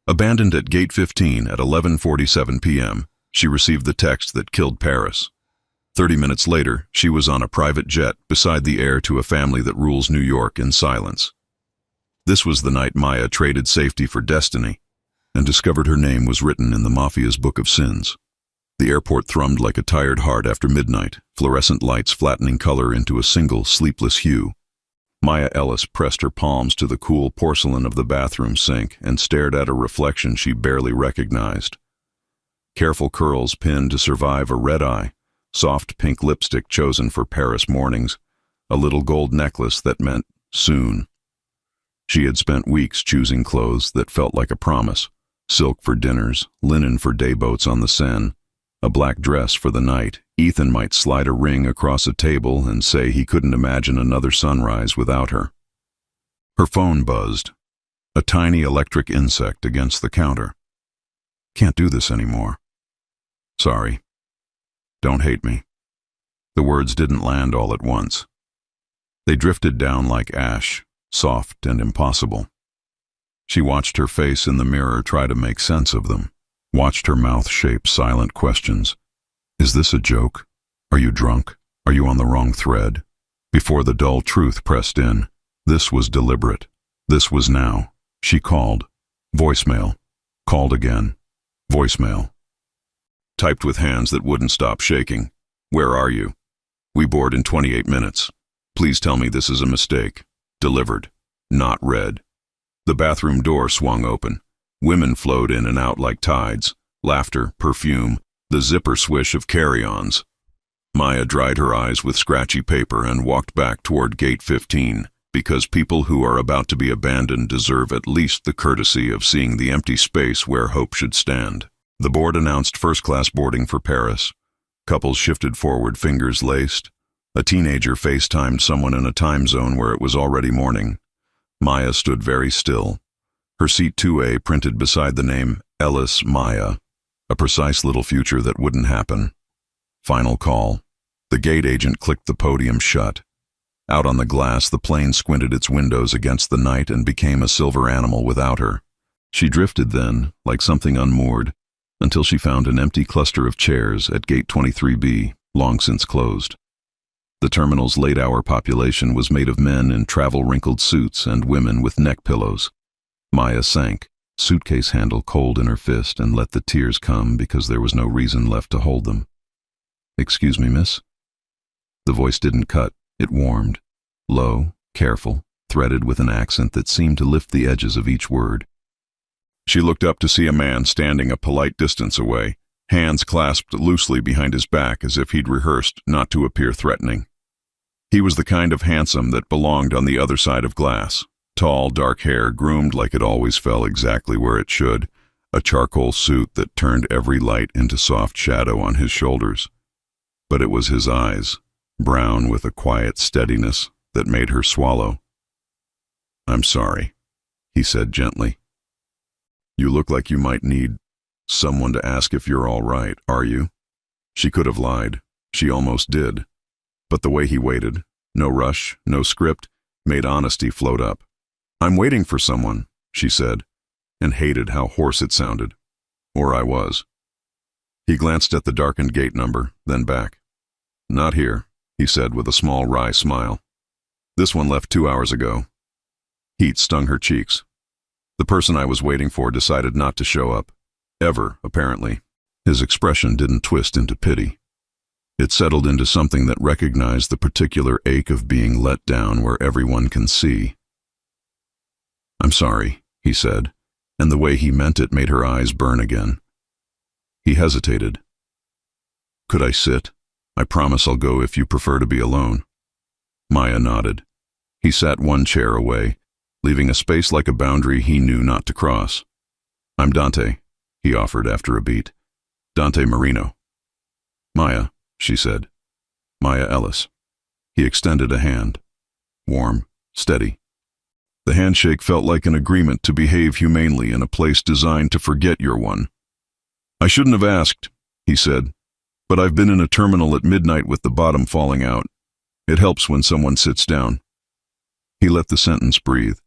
Abandoned at Gate 15 at 11:47 p.m., she received the text that killed Paris. 30 minutes later, she was on a private jet beside the heir to a family that rules New York in silence. This was the night Maya traded safety for destiny and discovered her name was written in the Mafia's book of sins. The airport thrummed like a tired heart after midnight, fluorescent lights flattening color into a single, sleepless hue. Maya Ellis pressed her palms to the cool porcelain of the bathroom sink and stared at a reflection she barely recognized. Careful curls pinned to survive a red eye, soft pink lipstick chosen for Paris mornings, a little gold necklace that meant soon. She had spent weeks choosing clothes that felt like a promise, silk for dinners, linen for day boats on the Seine, a black dress for the night. Ethan might slide a ring across a table and say he couldn't imagine another sunrise without her. Her phone buzzed, a tiny electric insect against the counter. Can't do this anymore. Sorry. Don't hate me. The words didn't land all at once. They drifted down like ash, soft and impossible. She watched her face in the mirror try to make sense of them, watched her mouth shape silent questions. Is this a joke? Are you drunk? Are you on the wrong thread? Before the dull truth pressed in, this was deliberate. This was now. She called. Voicemail. Called again. Voicemail. Typed with hands that wouldn't stop shaking. Where are you? We board in 28 minutes. Please tell me this is a mistake. Delivered. Not read. The bathroom door swung open. Women flowed in and out like tides. Laughter, perfume, the zipper swish of carry-ons. Maya dried her eyes with scratchy paper and walked back toward Gate 15, because people who are about to be abandoned deserve at least the courtesy of seeing the empty space where hope should stand. The board announced first-class boarding for Paris. Couples shifted forward, fingers laced. A teenager FaceTimed someone in a time zone where it was already morning. Maya stood very still. Her seat 2A printed beside the name Ellis Maya, a precise little future that wouldn't happen. Final call. The gate agent clicked the podium shut. Out on the glass, the plane squinted its windows against the night and became a silver animal without her. She drifted then, like something unmoored, until she found an empty cluster of chairs at Gate 23B, long since closed. The terminal's late-hour population was made of men in travel-wrinkled suits and women with neck pillows. Maya sank, suitcase handle cold in her fist, and let the tears come because there was no reason left to hold them. Excuse me, miss? The voice didn't cut, it warmed. Low, careful, threaded with an accent that seemed to lift the edges of each word. She looked up to see a man standing a polite distance away, hands clasped loosely behind his back as if he'd rehearsed not to appear threatening. He was the kind of handsome that belonged on the other side of glass. Tall, dark hair, groomed like it always fell exactly where it should, a charcoal suit that turned every light into soft shadow on his shoulders. But it was his eyes, brown with a quiet steadiness that made her swallow. I'm sorry, he said gently. You look like you might need someone to ask if you're all right, are you? She could have lied. She almost did. But the way he waited, no rush, no script, made honesty float up. I'm waiting for someone, she said, and hated how hoarse it sounded. Or I was. He glanced at the darkened gate number, then back. Not here, he said with a small wry smile. This one left 2 hours ago. Heat stung her cheeks. The person I was waiting for decided not to show up. Ever, apparently. His expression didn't twist into pity. It settled into something that recognized the particular ache of being let down where everyone can see. I'm sorry, he said, and the way he meant it made her eyes burn again. He hesitated. Could I sit? I promise I'll go if you prefer to be alone. Maya nodded. He sat one chair away, leaving a space like a boundary he knew not to cross. I'm Dante, he offered after a beat. Dante Marino. Maya, she said. Maya Ellis. He extended a hand. Warm, steady. The handshake felt like an agreement to behave humanely in a place designed to forget you're one. I shouldn't have asked, he said, but I've been in a terminal at midnight with the bottom falling out. It helps when someone sits down. He let the sentence breathe.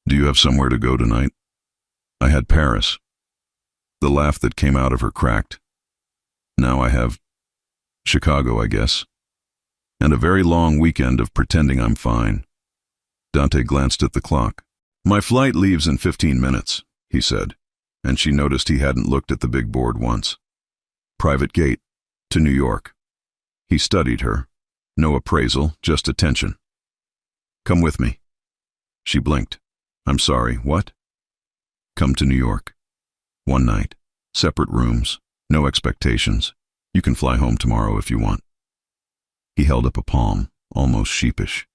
Do you have somewhere to go tonight? I had Paris. The laugh that came out of her cracked. Now I have Chicago, I guess. And a very long weekend of pretending I'm fine. Dante glanced at the clock. My flight leaves in 15 minutes, he said, and she noticed he hadn't looked at the big board once. Private gate, to New York. He studied her. No appraisal, just attention. Come with me. She blinked. I'm sorry, what? Come to New York. One night. Separate rooms. No expectations. You can fly home tomorrow if you want. He held up a palm, almost sheepish.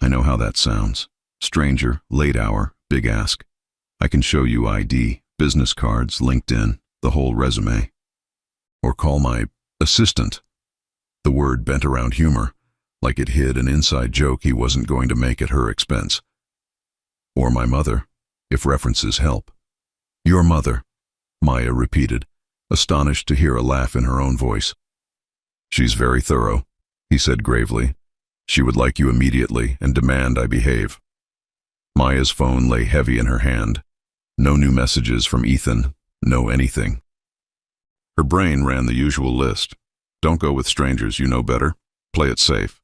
I know how that sounds. Stranger, late hour, big ask. I can show you ID, business cards, LinkedIn, the whole resume. Or call my assistant. The word bent around humor, like it hid an inside joke he wasn't going to make at her expense. Or my mother, if references help. Your mother, Maya repeated, astonished to hear a laugh in her own voice. She's very thorough, he said gravely. She would like you immediately and demand I behave. Maya's phone lay heavy in her hand. No new messages from Ethan, no anything. Her brain ran the usual list. Don't go with strangers you know better. Play it safe.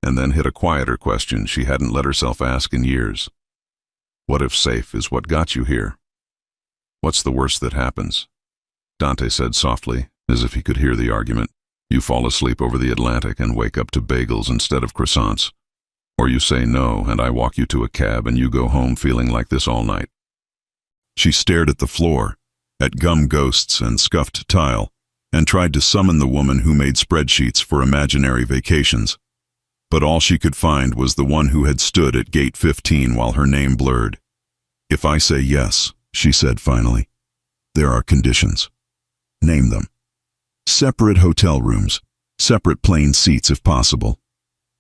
And then hit a quieter question she hadn't let herself ask in years. What if safe is what got you here? What's the worst that happens? Dante said softly, as if he could hear the argument. You fall asleep over the Atlantic and wake up to bagels instead of croissants. Or you say no and I walk you to a cab and you go home feeling like this all night. She stared at the floor, at gum ghosts and scuffed tile, and tried to summon the woman who made spreadsheets for imaginary vacations. But all she could find was the one who had stood at gate 15 while her name blurred. If I say yes, she said finally, there are conditions. Name them. Separate hotel rooms, separate plane seats if possible.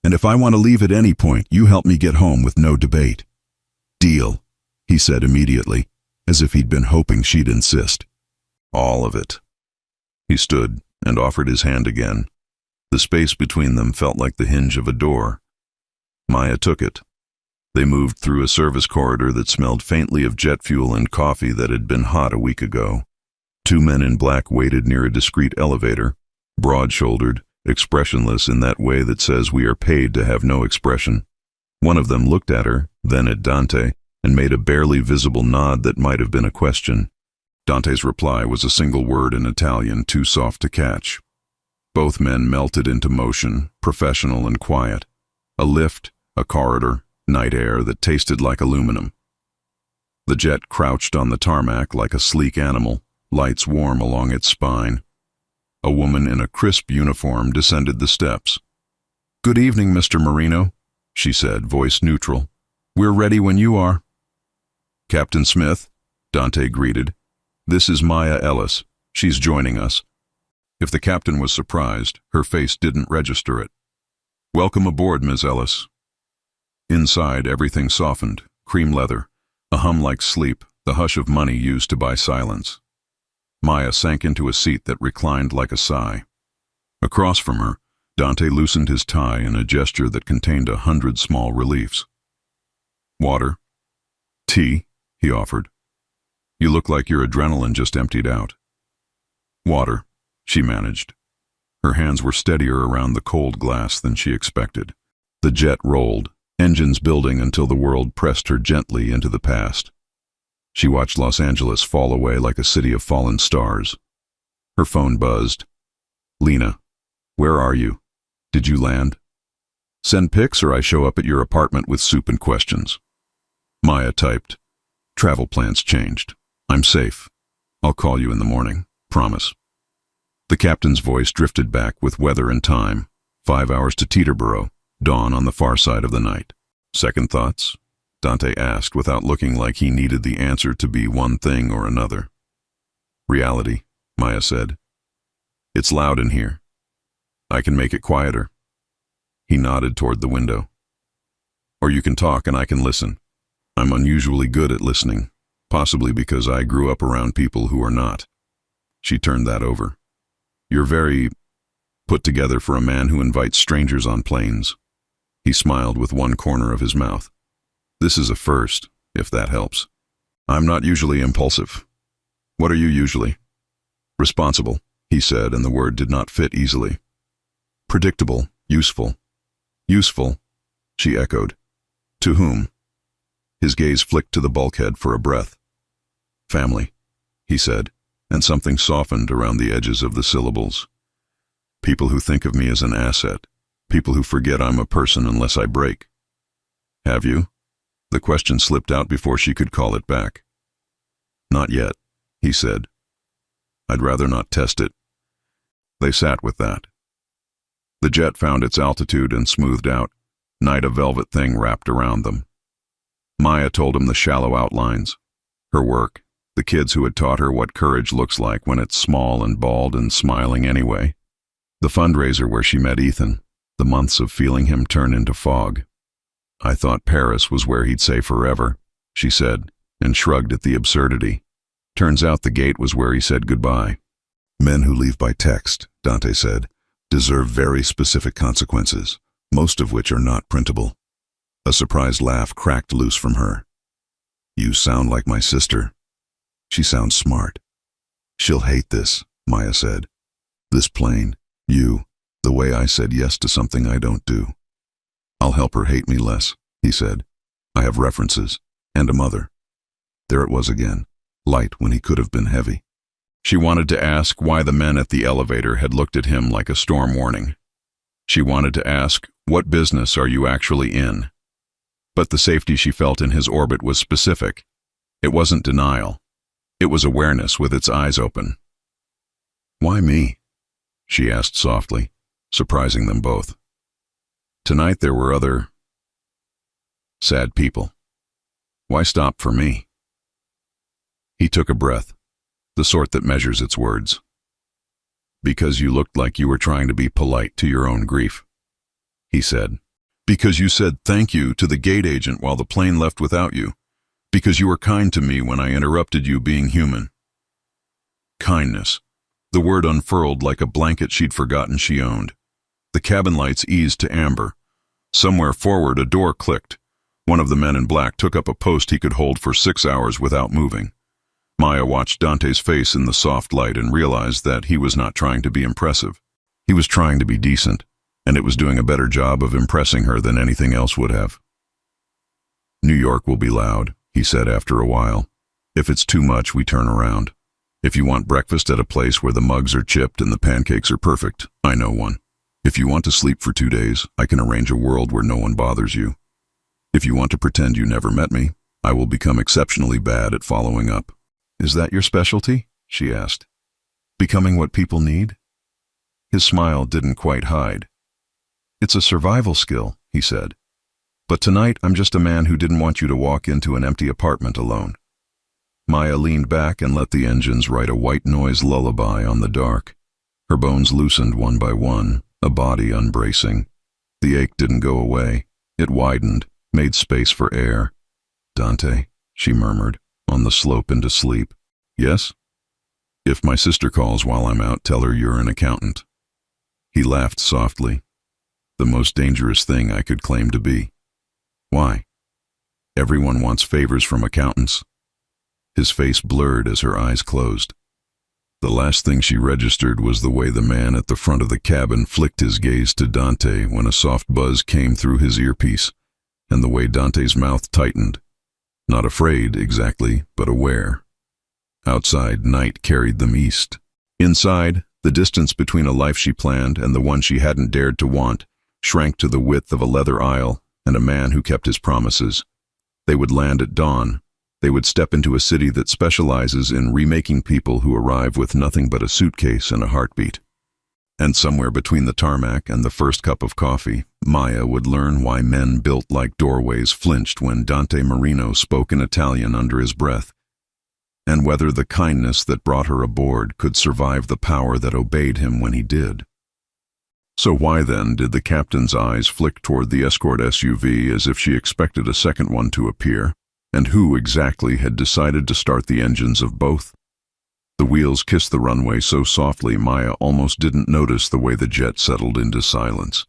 And if I want to leave at any point, you help me get home with no debate. Deal, he said immediately, as if he'd been hoping she'd insist. All of it. He stood and offered his hand again. The space between them felt like the hinge of a door. Maya took it. They moved through a service corridor that smelled faintly of jet fuel and coffee that had been hot a week ago. Two men in black waited near a discreet elevator, broad-shouldered, expressionless in that way that says we are paid to have no expression. One of them looked at her, then at Dante, and made a barely visible nod that might have been a question. Dante's reply was a single word in Italian, too soft to catch. Both men melted into motion, professional and quiet. A lift, a corridor, night air that tasted like aluminum. The jet crouched on the tarmac like a sleek animal, lights warm along its spine. A woman in a crisp uniform descended the steps. Good evening, Mr. Marino, she said, voice neutral. We're ready when you are. Captain Smith, Dante greeted. This is Maya Ellis. She's joining us. If the captain was surprised, her face didn't register it. Welcome aboard, Ms. Ellis. Inside, everything softened, cream leather, a hum like sleep, the hush of money used to buy silence. Maya sank into a seat that reclined like a sigh. Across from her, Dante loosened his tie in a gesture that contained 100 small reliefs. Water. Tea, he offered. You look like your adrenaline just emptied out. Water, she managed. Her hands were steadier around the cold glass than she expected. The jet rolled, engines building until the world pressed her gently into the past. She watched Los Angeles fall away like a city of fallen stars. Her phone buzzed. Lena, where are you? Did you land? Send pics or I show up at your apartment with soup and questions. Maya typed. Travel plans changed. I'm safe. I'll call you in the morning. Promise. The captain's voice drifted back with weather and time. 5 hours to Teterboro, dawn on the far side of the night. Second thoughts? Dante asked without looking like he needed the answer to be one thing or another. Reality, Maya said. It's loud in here. I can make it quieter. He nodded toward the window. Or you can talk and I can listen. I'm unusually good at listening, possibly because I grew up around people who are not. She turned that over. You're very put together for a man who invites strangers on planes. He smiled with one corner of his mouth. This is a first, if that helps. I'm not usually impulsive. What are you usually? Responsible, he said, and the word did not fit easily. Predictable, useful. Useful, she echoed. To whom? His gaze flicked to the bulkhead for a breath. Family, he said, and something softened around the edges of the syllables. People who think of me as an asset. People who forget I'm a person unless I break. Have you? The question slipped out before she could call it back. Not yet, he said. I'd rather not test it. They sat with that. The jet found its altitude and smoothed out, night a velvet thing wrapped around them. Maya told him the shallow outlines, her work, the kids who had taught her what courage looks like when it's small and bald and smiling anyway. The fundraiser where she met Ethan, the months of feeling him turn into fog. I thought Paris was where he'd say forever, she said, and shrugged at the absurdity. Turns out the gate was where he said goodbye. Men who leave by text, Dante said, deserve very specific consequences, most of which are not printable. A surprised laugh cracked loose from her. You sound like my sister. She sounds smart. She'll hate this, Maya said. This plane, you, the way I said yes to something I don't do. I'll help her hate me less, he said. I have references, and a mother. There it was again, light when he could have been heavy. She wanted to ask why the men at the elevator had looked at him like a storm warning. She wanted to ask, what business are you actually in? But the safety she felt in his orbit was specific. It wasn't denial. It was awareness with its eyes open. Why me? She asked softly, surprising them both. Tonight there were other sad people. Why stop for me? He took a breath, the sort that measures its words. Because you looked like you were trying to be polite to your own grief, he said. Because you said thank you to the gate agent while the plane left without you. Because you were kind to me when I interrupted you being human. Kindness. The word unfurled like a blanket she'd forgotten she owned. The cabin lights eased to amber. Somewhere forward a door clicked. One of the men in black took up a post he could hold for 6 hours without moving. Maya watched Dante's face in the soft light and realized that he was not trying to be impressive. He was trying to be decent, and it was doing a better job of impressing her than anything else would have. New York will be loud, he said after a while. If it's too much, we turn around. If you want breakfast at a place where the mugs are chipped and the pancakes are perfect, I know one. If you want to sleep for 2 days, I can arrange a world where no one bothers you. If you want to pretend you never met me, I will become exceptionally bad at following up. Is that your specialty? She asked. Becoming what people need? His smile didn't quite hide. It's a survival skill, he said. But tonight I'm just a man who didn't want you to walk into an empty apartment alone. Maya leaned back and let the engines write a white noise lullaby on the dark. Her bones loosened one by one, a body unbracing. The ache didn't go away. It widened, made space for air. Dante, she murmured, on the slope into sleep. Yes? If my sister calls while I'm out, tell her you're an accountant. He laughed softly. The most dangerous thing I could claim to be. Why? Everyone wants favors from accountants. His face blurred as her eyes closed. The last thing she registered was the way the man at the front of the cabin flicked his gaze to Dante when a soft buzz came through his earpiece, and the way Dante's mouth tightened. Not afraid, exactly, but aware. Outside, night carried them east. Inside, the distance between a life she planned and the one she hadn't dared to want shrank to the width of a leather aisle and a man who kept his promises. They would land at dawn. They would step into a city that specializes in remaking people who arrive with nothing but a suitcase and a heartbeat. And somewhere between the tarmac and the first cup of coffee, Maya would learn why men built like doorways flinched when Dante Marino spoke in Italian under his breath, and whether the kindness that brought her aboard could survive the power that obeyed him when he did. So why then did the captain's eyes flick toward the escort SUV as if she expected a second one to appear? And who exactly had decided to start the engines of both? The wheels kissed the runway so softly Maya almost didn't notice the way the jet settled into silence.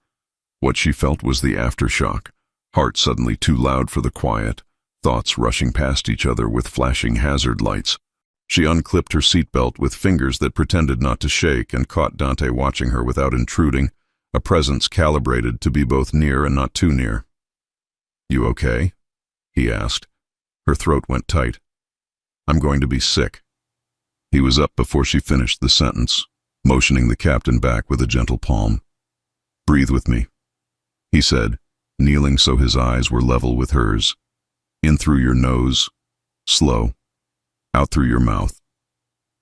What she felt was the aftershock, heart suddenly too loud for the quiet, thoughts rushing past each other with flashing hazard lights. She unclipped her seatbelt with fingers that pretended not to shake and caught Dante watching her without intruding, a presence calibrated to be both near and not too near. "You okay?" he asked. Her throat went tight. "I'm going to be sick." He was up before she finished the sentence, motioning the captain back with a gentle palm. "Breathe with me," he said, kneeling so his eyes were level with hers. "In through your nose, slow. Out through your mouth.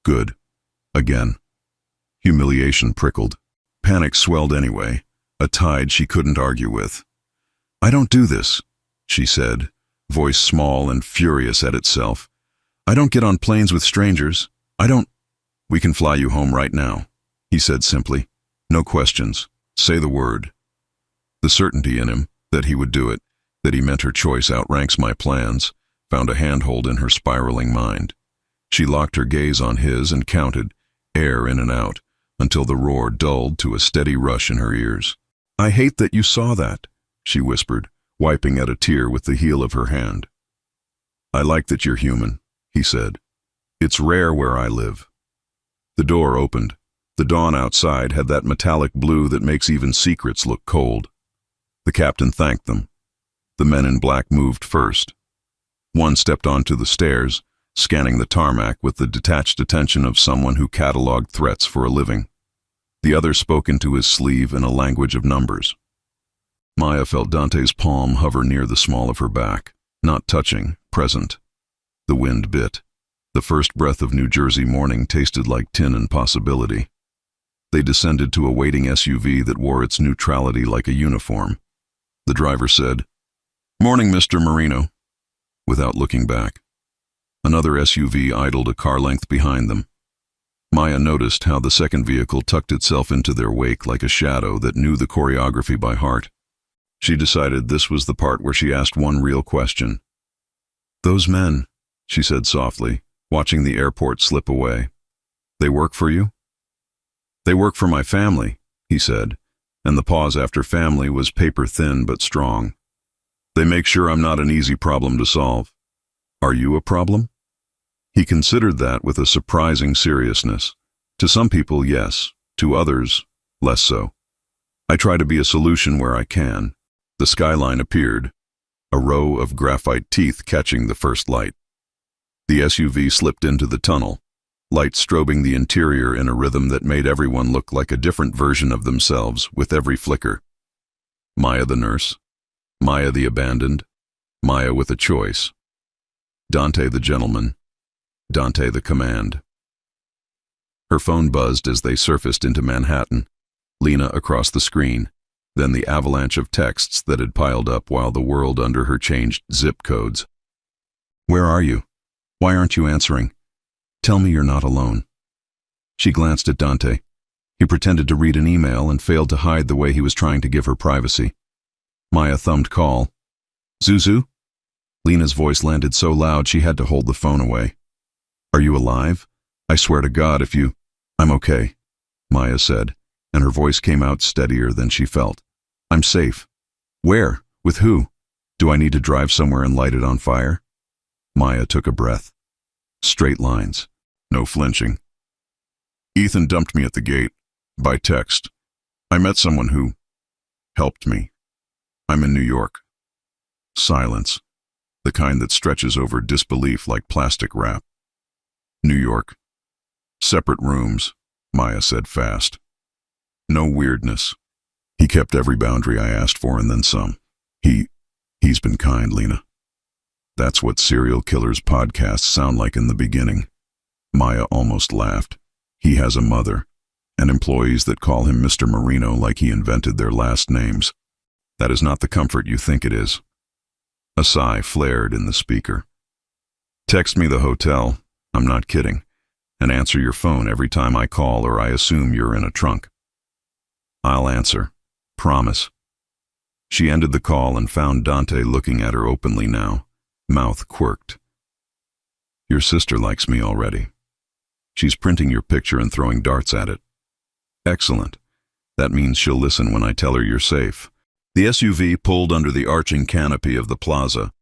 Good. Again." Humiliation prickled. Panic swelled anyway, a tide she couldn't argue with. "I don't do this," she said, voice small and furious at itself. "I don't get on planes with strangers. I don't—" "We can fly you home right now," he said simply. "No questions. Say the word." The certainty in him, that he would do it, that he meant her choice outranks my plans, found a handhold in her spiraling mind. She locked her gaze on his and counted, air in and out, until the roar dulled to a steady rush in her ears. "I hate that you saw that," she whispered, wiping at a tear with the heel of her hand. "I like that you're human," he said. "It's rare where I live." The door opened. The dawn outside had that metallic blue that makes even secrets look cold. The captain thanked them. The men in black moved first. One stepped onto the stairs, scanning the tarmac with the detached attention of someone who cataloged threats for a living. The other spoke into his sleeve in a language of numbers. Maya felt Dante's palm hover near the small of her back, not touching, present. The wind bit. The first breath of New Jersey morning tasted like tin and possibility. They descended to a waiting SUV that wore its neutrality like a uniform. The driver said, "Morning, Mr. Marino," without looking back. Another SUV idled a car length behind them. Maya noticed how the second vehicle tucked itself into their wake like a shadow that knew the choreography by heart. She decided this was the part where she asked one real question. "Those men," she said softly, watching the airport slip away. "They work for you?" "They work for my family," he said, and the pause after family was paper-thin but strong. "They make sure I'm not an easy problem to solve." "Are you a problem?" He considered that with a surprising seriousness. To some people, yes. To others, less so. "I try to be a solution where I can." The skyline appeared, a row of graphite teeth catching the first light. The SUV slipped into the tunnel, light strobing the interior in a rhythm that made everyone look like a different version of themselves with every flicker. Maya the nurse, Maya the abandoned, Maya with a choice. Dante the gentleman, Dante the command. Her phone buzzed as they surfaced into Manhattan, Lena across the screen, then the avalanche of texts that had piled up while the world under her changed zip codes. "Where are you? Why aren't you answering? Tell me you're not alone." She glanced at Dante. He pretended to read an email and failed to hide the way he was trying to give her privacy. Maya thumbed call. "Zuzu?" Lena's voice landed so loud she had to hold the phone away. "Are you alive? I swear to God if you—" "I'm okay," Maya said, and her voice came out steadier than she felt. "I'm safe." "Where? With who? Do I need to drive somewhere and light it on fire?" Maya took a breath. Straight lines. No flinching. "Ethan dumped me at the gate. By text. I met someone who helped me. I'm in New York." Silence. The kind that stretches over disbelief like plastic wrap. "New York. Separate rooms," Maya said fast. "No weirdness. He kept every boundary I asked for and then some. He's been kind, Lena. That's what serial killers' podcasts sound like in the beginning." Maya almost laughed. "He has a mother, and employees that call him Mr. Marino like he invented their last names. That is not the comfort you think it is." A sigh flared in the speaker. "Text me the hotel, I'm not kidding, and answer your phone every time I call or I assume you're in a trunk." "I'll answer. Promise." She ended the call and found Dante looking at her openly now, mouth quirked. "Your sister likes me already. She's printing your picture and throwing darts at it." "Excellent. That means she'll listen when I tell her you're safe." The SUV pulled under the arching canopy of the plaza.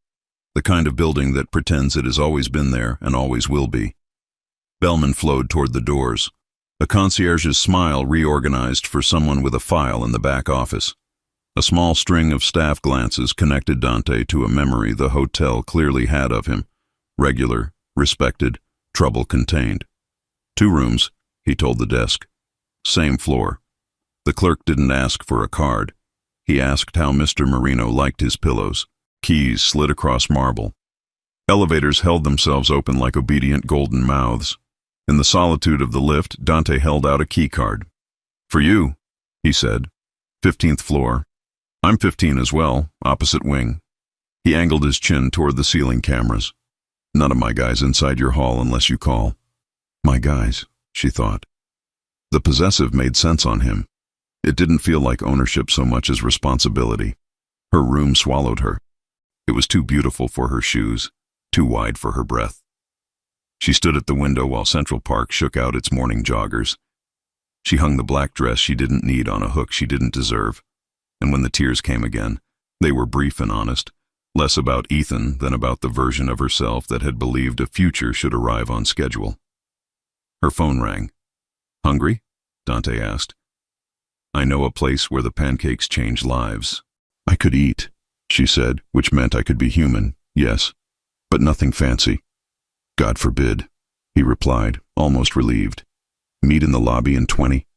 The kind of building that pretends it has always been there and always will be. Bellman flowed toward the doors. A concierge's smile reorganized for someone with a file in the back office. A small string of staff glances connected Dante to a memory the hotel clearly had of him. Regular, respected, trouble contained. 2 rooms, he told the desk. Same floor. The clerk didn't ask for a card. He asked how Mr. Marino liked his pillows. Keys slid across marble. Elevators held themselves open like obedient golden mouths. In the solitude of the lift, Dante held out a key card. "For you," he said. 15th floor. "I'm 15 as well, opposite wing." He angled his chin toward the ceiling cameras. "None of my guys inside your hall unless you call." My guys, she thought. The possessive made sense on him. It didn't feel like ownership so much as responsibility. Her room swallowed her. It was too beautiful for her shoes, too wide for her breath. She stood at the window while Central Park shook out its morning joggers. She hung the black dress she didn't need on a hook she didn't deserve. And when the tears came again, they were brief and honest, less about Ethan than about the version of herself that had believed a future should arrive on schedule. Her phone rang. "Hungry?" Dante asked. "I know a place where the pancakes change lives." "I could eat," she said, which meant I could be human, yes, but nothing fancy. "God forbid," he replied, almost relieved. "Meet in the lobby in 20.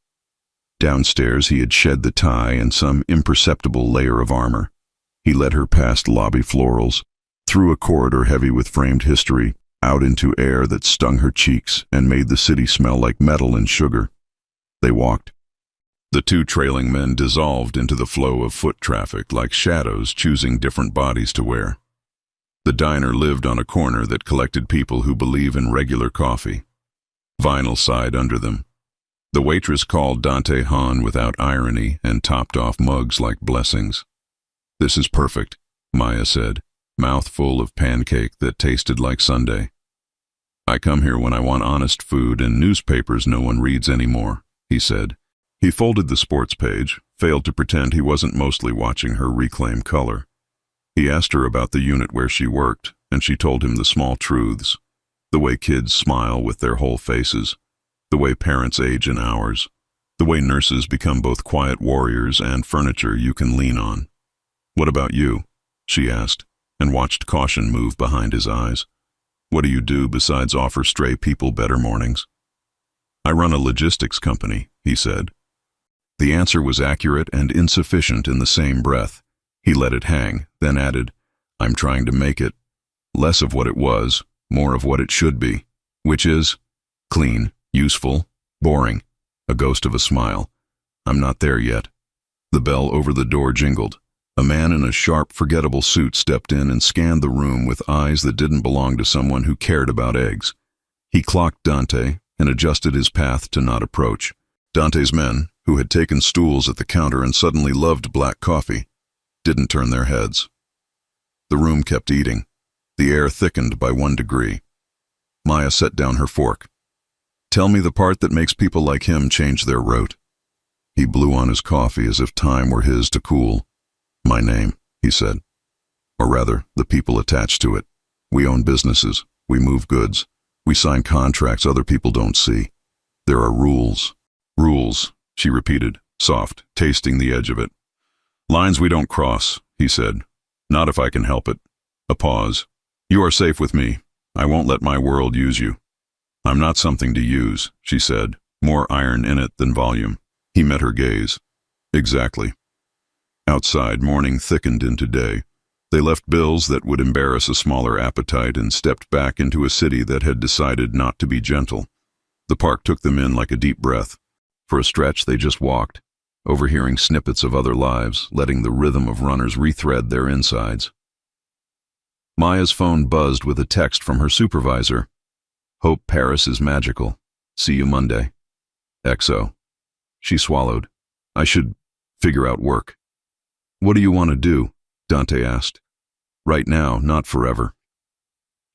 Downstairs he had shed the tie and some imperceptible layer of armor. He led her past lobby florals, through a corridor heavy with framed history, out into air that stung her cheeks and made the city smell like metal and sugar. They walked. The 2 trailing men dissolved into the flow of foot traffic like shadows choosing different bodies to wear. The diner lived on a corner that collected people who believe in regular coffee. Vinyl sighed under them. The waitress called Dante Han without irony and topped off mugs like blessings. "This is perfect," Maya said, mouth full of pancake that tasted like Sunday. "I come here when I want honest food and newspapers no one reads anymore," he said. He folded the sports page, failed to pretend he wasn't mostly watching her reclaim color. He asked her about the unit where she worked, and she told him the small truths. The way kids smile with their whole faces. The way parents age in hours. The way nurses become both quiet warriors and furniture you can lean on. "What about you?" she asked, and watched caution move behind his eyes. "What do you do besides offer stray people better mornings?" "I run a logistics company," he said. The answer was accurate and insufficient in the same breath. He let it hang, then added, "I'm trying to make it less of what it was, more of what it should be, which is clean, useful, boring." A ghost of a smile. "I'm not there yet." The bell over the door jingled. A man in a sharp, forgettable suit stepped in and scanned the room with eyes that didn't belong to someone who cared about eggs. He clocked Dante and adjusted his path to not approach. Dante's men, who had taken stools at the counter and suddenly loved black coffee, didn't turn their heads. The room kept eating. The air thickened by 1 degree. Maya set down her fork. "Tell me the part that makes people like him change their route." He blew on his coffee as if time were his to cool. "My name," he said. "Or rather, the people attached to it. We own businesses. We move goods. We sign contracts other people don't see. There are rules." "Rules," she repeated, soft, tasting the edge of it. "Lines we don't cross," he said. "Not if I can help it." A pause. "You are safe with me. I won't let my world use you." "I'm not something to use," she said, more iron in it than volume. He met her gaze. "Exactly." Outside, morning thickened into day. They left bills that would embarrass a smaller appetite and stepped back into a city that had decided not to be gentle. The park took them in like a deep breath. For a stretch, they just walked, overhearing snippets of other lives, letting the rhythm of runners rethread their insides. Maya's phone buzzed with a text from her supervisor. "Hope Paris is magical. See you Monday. XO." She swallowed. "I should figure out work." "What do you want to do?" Dante asked. "Right now, not forever."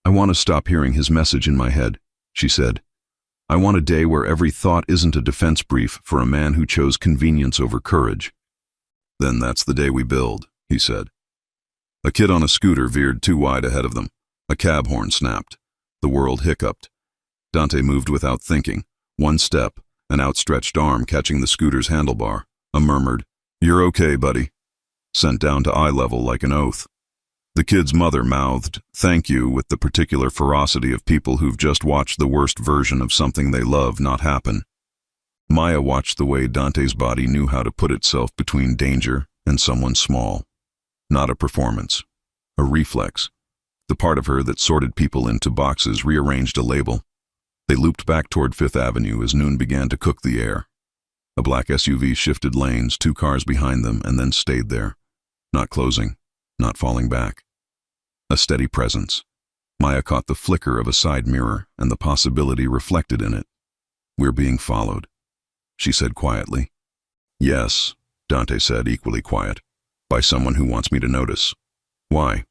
"I want to stop hearing his message in my head," she said. "I want a day where every thought isn't a defense brief for a man who chose convenience over courage." "Then that's the day we build," he said. A kid on a scooter veered too wide ahead of them. A cab horn snapped. The world hiccuped. Dante moved without thinking. One step, an outstretched arm catching the scooter's handlebar. A murmured, "You're okay, buddy," sent down to eye level like an oath. The kid's mother mouthed, "Thank you," with the particular ferocity of people who've just watched the worst version of something they love not happen. Maya watched the way Dante's body knew how to put itself between danger and someone small. Not a performance. A reflex. The part of her that sorted people into boxes rearranged a label. They looped back toward Fifth Avenue as noon began to cook the air. A black SUV shifted lanes, 2 cars behind them, and then stayed there. Not closing, not falling back. A steady presence. Maya caught the flicker of a side mirror and the possibility reflected in it. "We're being followed," she said quietly. "Yes," Dante said, equally quiet. "By someone who wants me to notice." "Why?"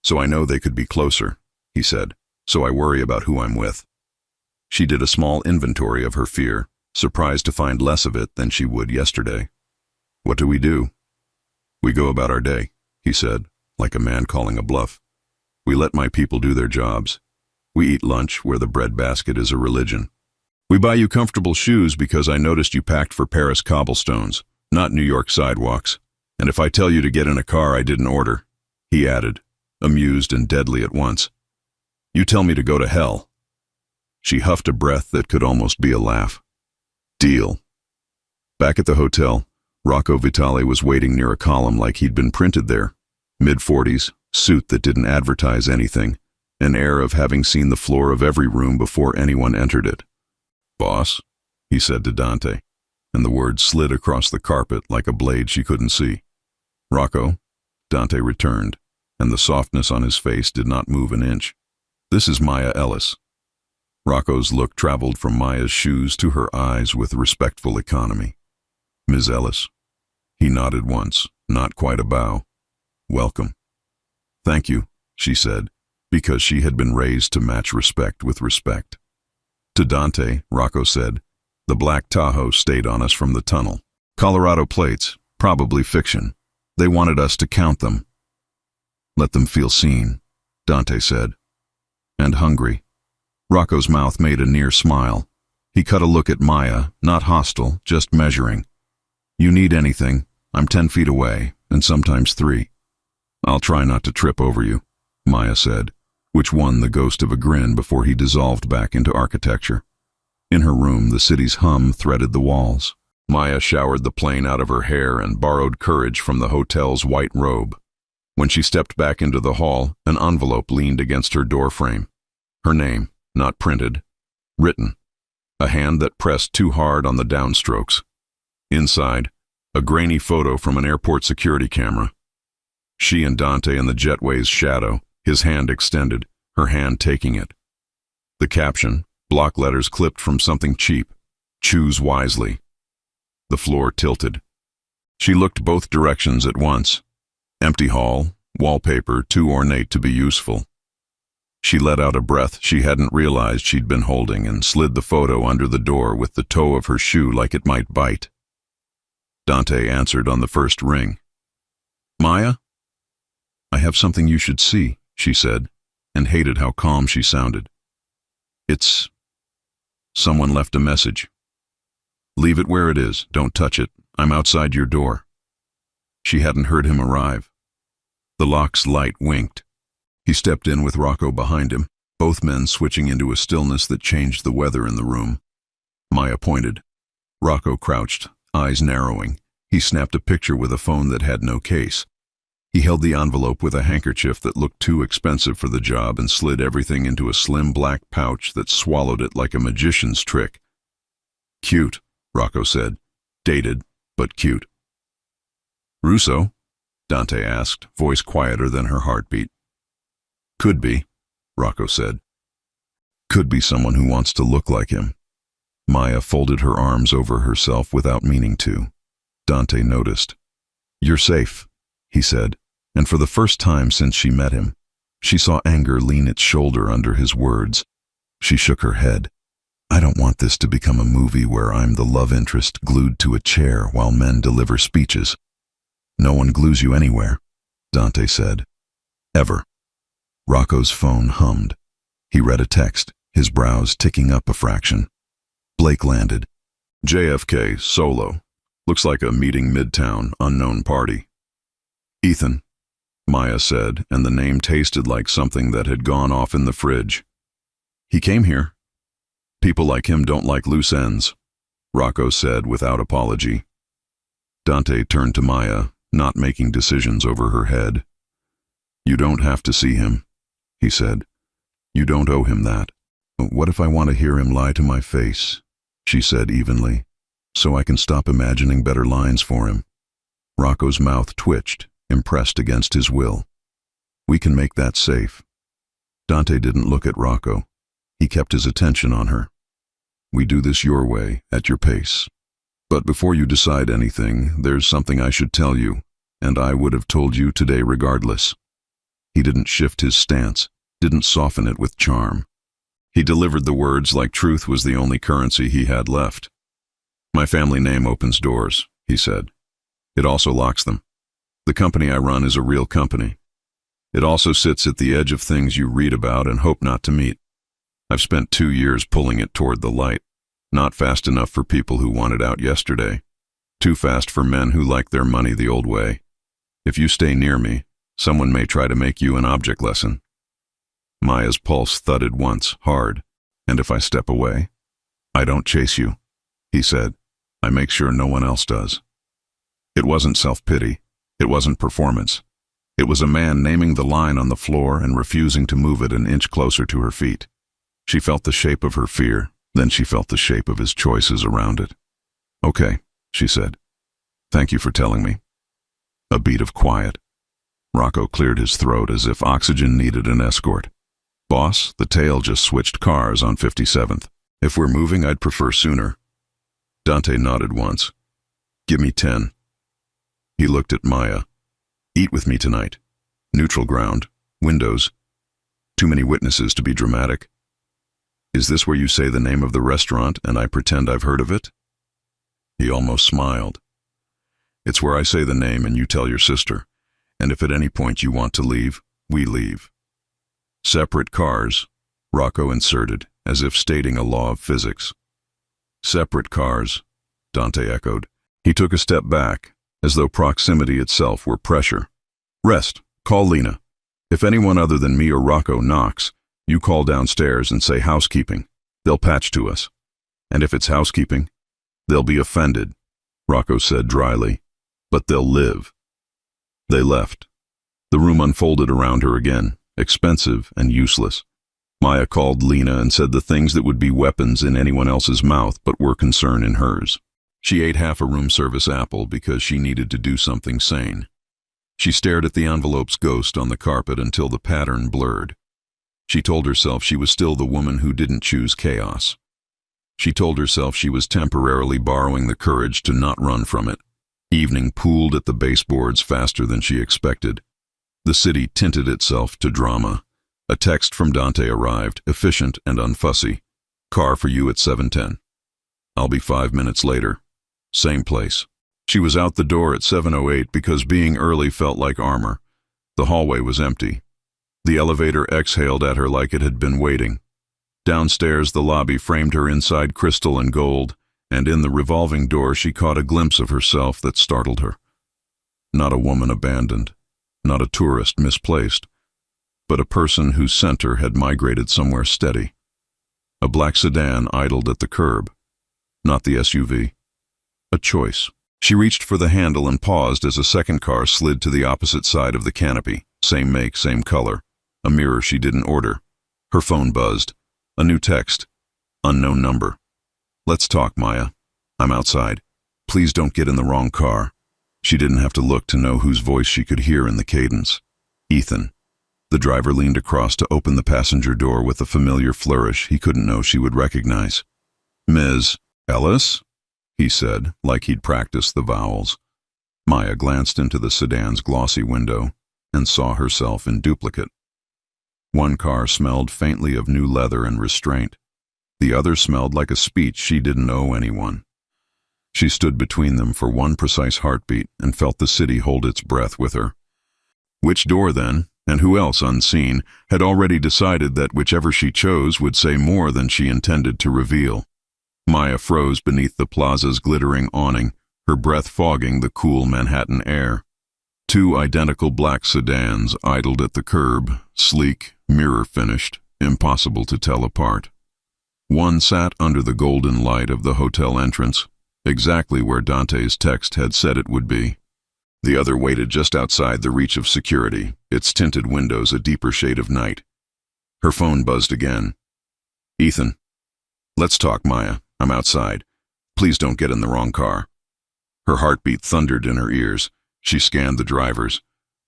"So I know they could be closer," he said. "So I worry about who I'm with." She did a small inventory of her fear, surprised to find less of it than she would yesterday. "What do we do?" "We go about our day," he said, like a man calling a bluff. "We let my people do their jobs. We eat lunch where the breadbasket is a religion. We buy you comfortable shoes because I noticed you packed for Paris cobblestones, not New York sidewalks. And if I tell you to get in a car I didn't order," he added, amused and deadly at once, "you tell me to go to hell." She huffed a breath that could almost be a laugh. "Deal." Back at the hotel, Rocco Vitale was waiting near a column like he'd been printed there. Mid-40s, suit that didn't advertise anything, an air of having seen the floor of every room before anyone entered it. "Boss," he said to Dante, and the words slid across the carpet like a blade she couldn't see. "Rocco," Dante returned, and the softness on his face did not move an inch. "This is Maya Ellis." Rocco's look traveled from Maya's shoes to her eyes with respectful economy. "Ms. Ellis." He nodded once, not quite a bow. "Welcome." "Thank you," she said, because she had been raised to match respect with respect. To Dante, Rocco said, "The black Tahoe stayed on us from the tunnel. Colorado plates, probably fiction. They wanted us to count them." "Let them feel seen," Dante said. "And hungry." Rocco's mouth made a near smile. He cut a look at Maya, not hostile, just measuring. "You need anything, I'm 10 feet away, and sometimes 3. "I'll try not to trip over you," Maya said, which won the ghost of a grin before he dissolved back into architecture. In her room, the city's hum threaded the walls. Maya showered the plane out of her hair and borrowed courage from the hotel's white robe. When she stepped back into the hall, an envelope leaned against her doorframe. Her name, not printed, written. A hand that pressed too hard on the downstrokes. Inside, a grainy photo from an airport security camera. She and Dante in the jetway's shadow, his hand extended, her hand taking it. The caption, block letters clipped from something cheap, "Choose wisely." The floor tilted. She looked both directions at once. Empty hall, wallpaper too ornate to be useful. She let out a breath she hadn't realized she'd been holding and slid the photo under the door with the toe of her shoe like it might bite. Dante answered on the first ring. "Maya?" "I have something you should see," she said, and hated how calm she sounded. "It's... someone left a message." "Leave it where it is. Don't touch it. I'm outside your door." She hadn't heard him arrive. The lock's light winked. He stepped in with Rocco behind him, both men switching into a stillness that changed the weather in the room. Maya pointed. Rocco crouched, eyes narrowing. He snapped a picture with a phone that had no case. He held the envelope with a handkerchief that looked too expensive for the job and slid everything into a slim black pouch that swallowed it like a magician's trick. "Cute," Rocco said. "Dated, but cute." "Russo?" Dante asked, voice quieter than her heartbeat. "Could be," Rocco said. "Could be someone who wants to look like him." Maya folded her arms over herself without meaning to. Dante noticed. "You're safe," he said, and for the first time since she met him, she saw anger lean its shoulder under his words. She shook her head. "I don't want this to become a movie where I'm the love interest glued to a chair while men deliver speeches." "No one glues you anywhere," Dante said. Ever. Rocco's phone hummed. He read a text, his brows ticking up a fraction. Blake landed. JFK, solo. Looks like a meeting midtown, unknown party. Ethan, Maya said, and the name tasted like something that had gone off in the fridge. He came here. People like him don't like loose ends, Rocco said without apology. Dante turned to Maya, not making decisions over her head. You don't have to see him, he said. You don't owe him that. What if I want to hear him lie to my face? She said evenly, so I can stop imagining better lines for him. Rocco's mouth twitched, impressed against his will. We can make that safe. Dante didn't look at Rocco. He kept his attention on her. We do this your way, at your pace. But before you decide anything, there's something I should tell you, and I would have told you today regardless. He didn't shift his stance, didn't soften it with charm. He delivered the words like truth was the only currency he had left. My family name opens doors, he said. It also locks them. The company I run is a real company. It also sits at the edge of things you read about and hope not to meet. I've spent 2 years pulling it toward the light. Not fast enough for people who want it out yesterday. Too fast for men who like their money the old way. If you stay near me, someone may try to make you an object lesson. Maya's pulse thudded once, hard. And if I step away? I don't chase you, he said. I make sure no one else does. It wasn't self-pity. It wasn't performance. It was a man naming the line on the floor and refusing to move it an inch closer to her feet. She felt the shape of her fear, then she felt the shape of his choices around it. Okay, she said. Thank you for telling me. A beat of quiet. Rocco cleared his throat as if oxygen needed an escort. Boss, the tail just switched cars on 57th. If we're moving, I'd prefer sooner. Dante nodded once. Give me 10. He looked at Maya. Eat with me tonight. Neutral ground. Windows. Too many witnesses to be dramatic. Is this where you say the name of the restaurant and I pretend I've heard of it? He almost smiled. It's where I say the name and you tell your sister. And if at any point you want to leave, we leave. Separate cars, Rocco inserted, as if stating a law of physics. Separate cars, Dante echoed. He took a step back, as though proximity itself were pressure. Rest, call Lena. If anyone other than me or Rocco knocks, you call downstairs and say housekeeping. They'll patch to us. And if it's housekeeping, they'll be offended, Rocco said dryly. But they'll live. They left. The room unfolded around her again, expensive and useless. Maya called Lena and said the things that would be weapons in anyone else's mouth but were concern in hers. She ate half a room service apple because she needed to do something sane. She stared at the envelope's ghost on the carpet until the pattern blurred. She told herself she was still the woman who didn't choose chaos. She told herself she was temporarily borrowing the courage to not run from it. Evening pooled at the baseboards faster than she expected. The city tinted itself to drama. A text from Dante arrived, efficient and unfussy. Car for you at 7:10. I'll be 5 minutes later. Same place. She was out the door at 7:08 because being early felt like armor. The hallway was empty. The elevator exhaled at her like it had been waiting. Downstairs, the lobby framed her inside crystal and gold, and in the revolving door she caught a glimpse of herself that startled her. Not a woman abandoned, not a tourist misplaced, but a person whose center had migrated somewhere steady. A black sedan idled at the curb, not the SUV. A choice. She reached for the handle and paused as a second car slid to the opposite side of the canopy. Same make, same color. A mirror she didn't order. Her phone buzzed. A new text. Unknown number. Let's talk, Maya. I'm outside. Please don't get in the wrong car. She didn't have to look to know whose voice she could hear in the cadence. Ethan. The driver leaned across to open the passenger door with a familiar flourish he couldn't know she would recognize. Ms. Ellis? He said, like he'd practiced the vowels. Maya glanced into the sedan's glossy window and saw herself in duplicate. One car smelled faintly of new leather and restraint. The other smelled like a speech she didn't owe anyone. She stood between them for one precise heartbeat and felt the city hold its breath with her. Which door, then? And who else, unseen, had already decided that whichever she chose would say more than she intended to reveal. Maya froze beneath the plaza's glittering awning, her breath fogging the cool Manhattan air. Two identical black sedans idled at the curb, sleek, mirror-finished, impossible to tell apart. One sat under the golden light of the hotel entrance, exactly where Dante's text had said it would be. The other waited just outside the reach of security, its tinted windows a deeper shade of night. Her phone buzzed again. "Ethan." "Let's talk, Maya. I'm outside. Please don't get in the wrong car." Her heartbeat thundered in her ears. She scanned the drivers.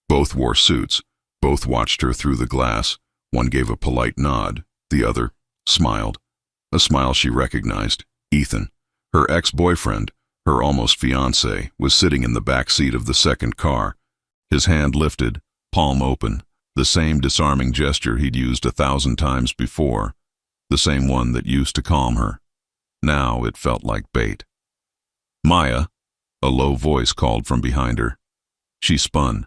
Both wore suits. Both watched her through the glass. One gave a polite nod. The other smiled. A smile she recognized. Ethan, her ex-boyfriend, her almost fiancé, was sitting in the back seat of the second car. His hand lifted, palm open, the same disarming gesture he'd used 1,000 times before, the same one that used to calm her. Now it felt like bait. "Maya," a low voice called from behind her. She spun.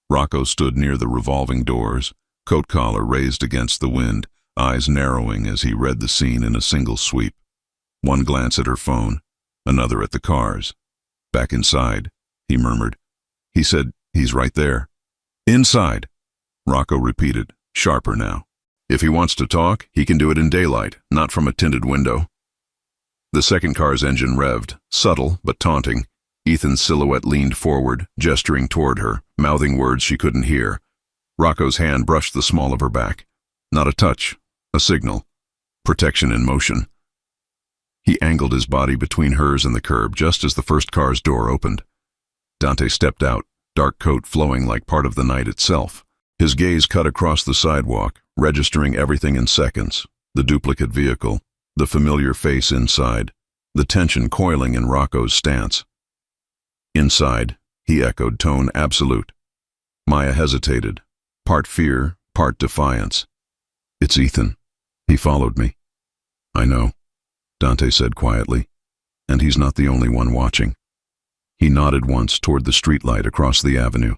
Rocco stood near the revolving doors, coat collar raised against the wind, eyes narrowing as he read the scene in a single sweep. One glance at her phone, another at the cars. "Back inside," he murmured. "He said he's right there." "Inside," Rocco repeated, sharper now. "If he wants to talk, he can do it in daylight, not from a tinted window." The second car's engine revved, subtle but taunting. Ethan's silhouette leaned forward, gesturing toward her, mouthing words she couldn't hear. Rocco's hand brushed the small of her back. Not a touch, a signal. Protection in motion. He angled his body between hers and the curb just as the first car's door opened. Dante stepped out, dark coat flowing like part of the night itself. His gaze cut across the sidewalk, registering everything in seconds. The duplicate vehicle, the familiar face inside, the tension coiling in Rocco's stance. "Inside," he echoed, tone absolute. Maya hesitated, part fear, part defiance. "It's Ethan. He followed me." "I know," Dante said quietly, "and he's not the only one watching." He nodded once toward the streetlight across the avenue.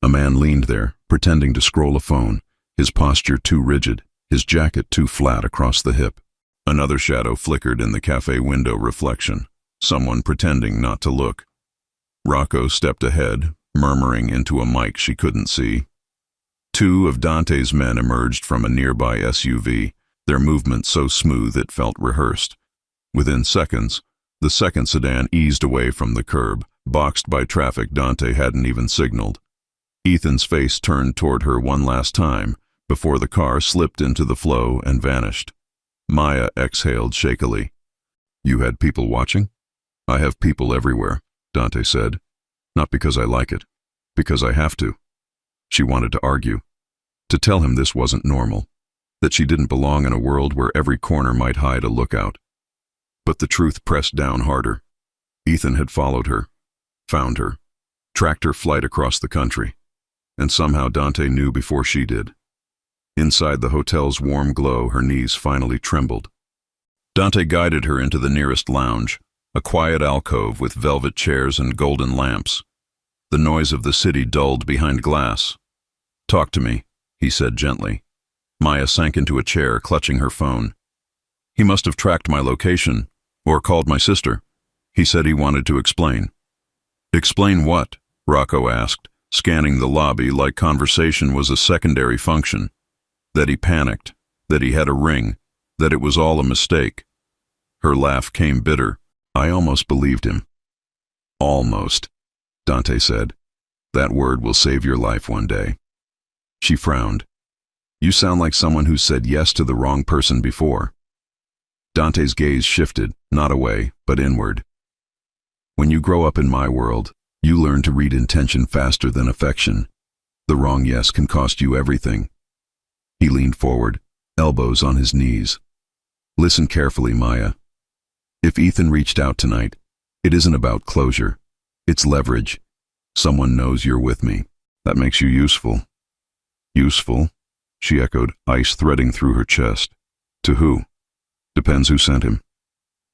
A man leaned there, pretending to scroll a phone, his posture too rigid, his jacket too flat across the hip. Another shadow flickered in the cafe window reflection, someone pretending not to look. Rocco stepped ahead, murmuring into a mic she couldn't see. Two of Dante's men emerged from a nearby SUV, their movement so smooth it felt rehearsed. Within seconds, the second sedan eased away from the curb, boxed by traffic Dante hadn't even signaled. Ethan's face turned toward her one last time, before the car slipped into the flow and vanished. Maya exhaled shakily. "You had people watching?" "I have people everywhere," Dante said. "Not because I like it, because I have to." She wanted to argue, to tell him this wasn't normal, that she didn't belong in a world where every corner might hide a lookout. But the truth pressed down harder. Ethan had followed her, found her, tracked her flight across the country, and somehow Dante knew before she did. Inside the hotel's warm glow, her knees finally trembled. Dante guided her into the nearest lounge, a quiet alcove with velvet chairs and golden lamps. The noise of the city dulled behind glass. "Talk to me," he said gently. Maya sank into a chair, clutching her phone. "He must have tracked my location, or called my sister. He said he wanted to explain." "Explain what?" Rocco asked, scanning the lobby like conversation was a secondary function. That he panicked, that he had a ring, that it was all a mistake. Her laugh came bitter. "I almost believed him." "Almost," Dante said. "That word will save your life one day." She frowned. "You sound like someone who said yes to the wrong person before." Dante's gaze shifted, not away, but inward. "When you grow up in my world, you learn to read intention faster than affection. The wrong yes can cost you everything." He leaned forward, elbows on his knees. "Listen carefully, Maya. If Ethan reached out tonight, it isn't about closure. It's leverage. Someone knows you're with me. That makes you useful." "Useful?" she echoed, ice threading through her chest. "To who?" "Depends who sent him."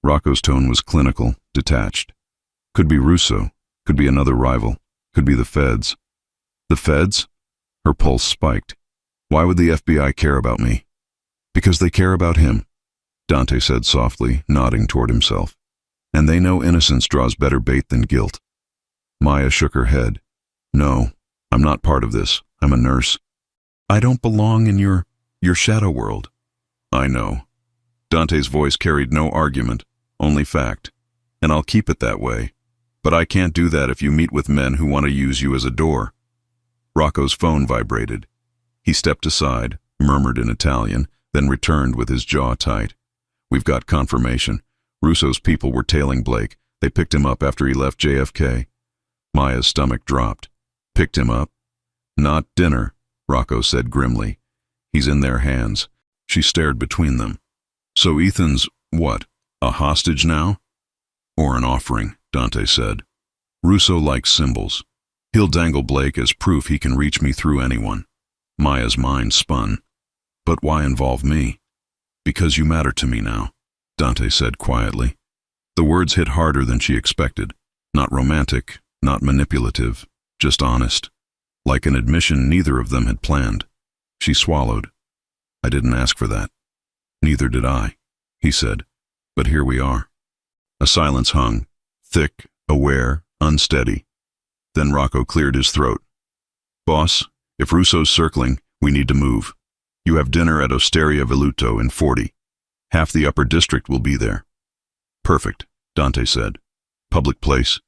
Rocco's tone was clinical, detached. "Could be Russo, could be another rival, could be the feds." "The feds?" Her pulse spiked. Why would the FBI care about me? Because they care about him, Dante said softly, nodding toward himself. And they know innocence draws better bait than guilt. Maya shook her head. No, I'm not part of this. I'm a nurse. I don't belong in your shadow world. I know. Dante's voice carried no argument, only fact. And I'll keep it that way. But I can't do that if you meet with men who want to use you as a door. Rocco's phone vibrated. He stepped aside, murmured in Italian, then returned with his jaw tight. We've got confirmation. Russo's people were tailing Blake. They picked him up after he left JFK. Maya's stomach dropped. Picked him up? Not dinner, Rocco said grimly. He's in their hands. She stared between them. So Ethan's, what, a hostage now? Or an offering, Dante said. Russo likes symbols. He'll dangle Blake as proof he can reach me through anyone. Maya's mind spun. But why involve me? Because you matter to me now, Dante said quietly. The words hit harder than she expected. Not romantic, not manipulative, just honest. Like an admission neither of them had planned. She swallowed. I didn't ask for that. Neither did I, he said. But here we are. A silence hung, thick, aware, unsteady. Then Rocco cleared his throat. Boss, if Russo's circling, we need to move. You have dinner at Osteria Veluto in 40. Half the upper district will be there. Perfect, Dante said. Public place.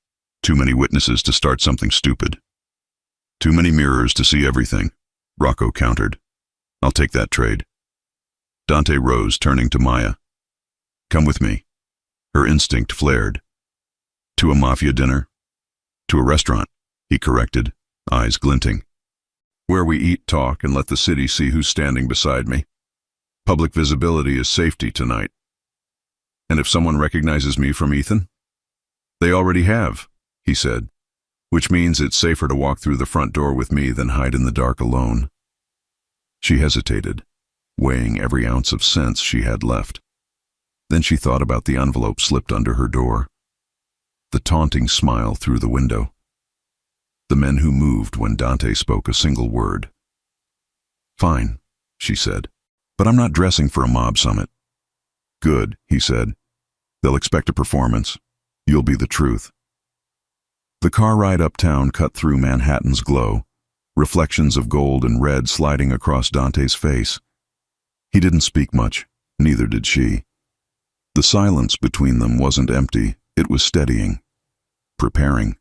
Too many witnesses to start something stupid. Too many mirrors to see everything, Rocco countered. I'll take that trade. Dante rose, turning to Maya. Come with me. Her instinct flared. To a Mafia dinner? To a restaurant, he corrected, eyes glinting. Where we eat, talk, and let the city see who's standing beside me. Public visibility is safety tonight. And if someone recognizes me from Ethan? They already have, he said, which means it's safer to walk through the front door with me than hide in the dark alone. She hesitated, weighing every ounce of sense she had left. Then she thought about the envelope slipped under her door. The taunting smile through the window. The men who moved when Dante spoke a single word. Fine, she said, but I'm not dressing for a mob summit. Good, he said. They'll expect a performance. You'll be the truth. The car ride uptown cut through Manhattan's glow, reflections of gold and red sliding across Dante's face. He didn't speak much, neither did she. The silence between them wasn't empty, it was steadying, preparing.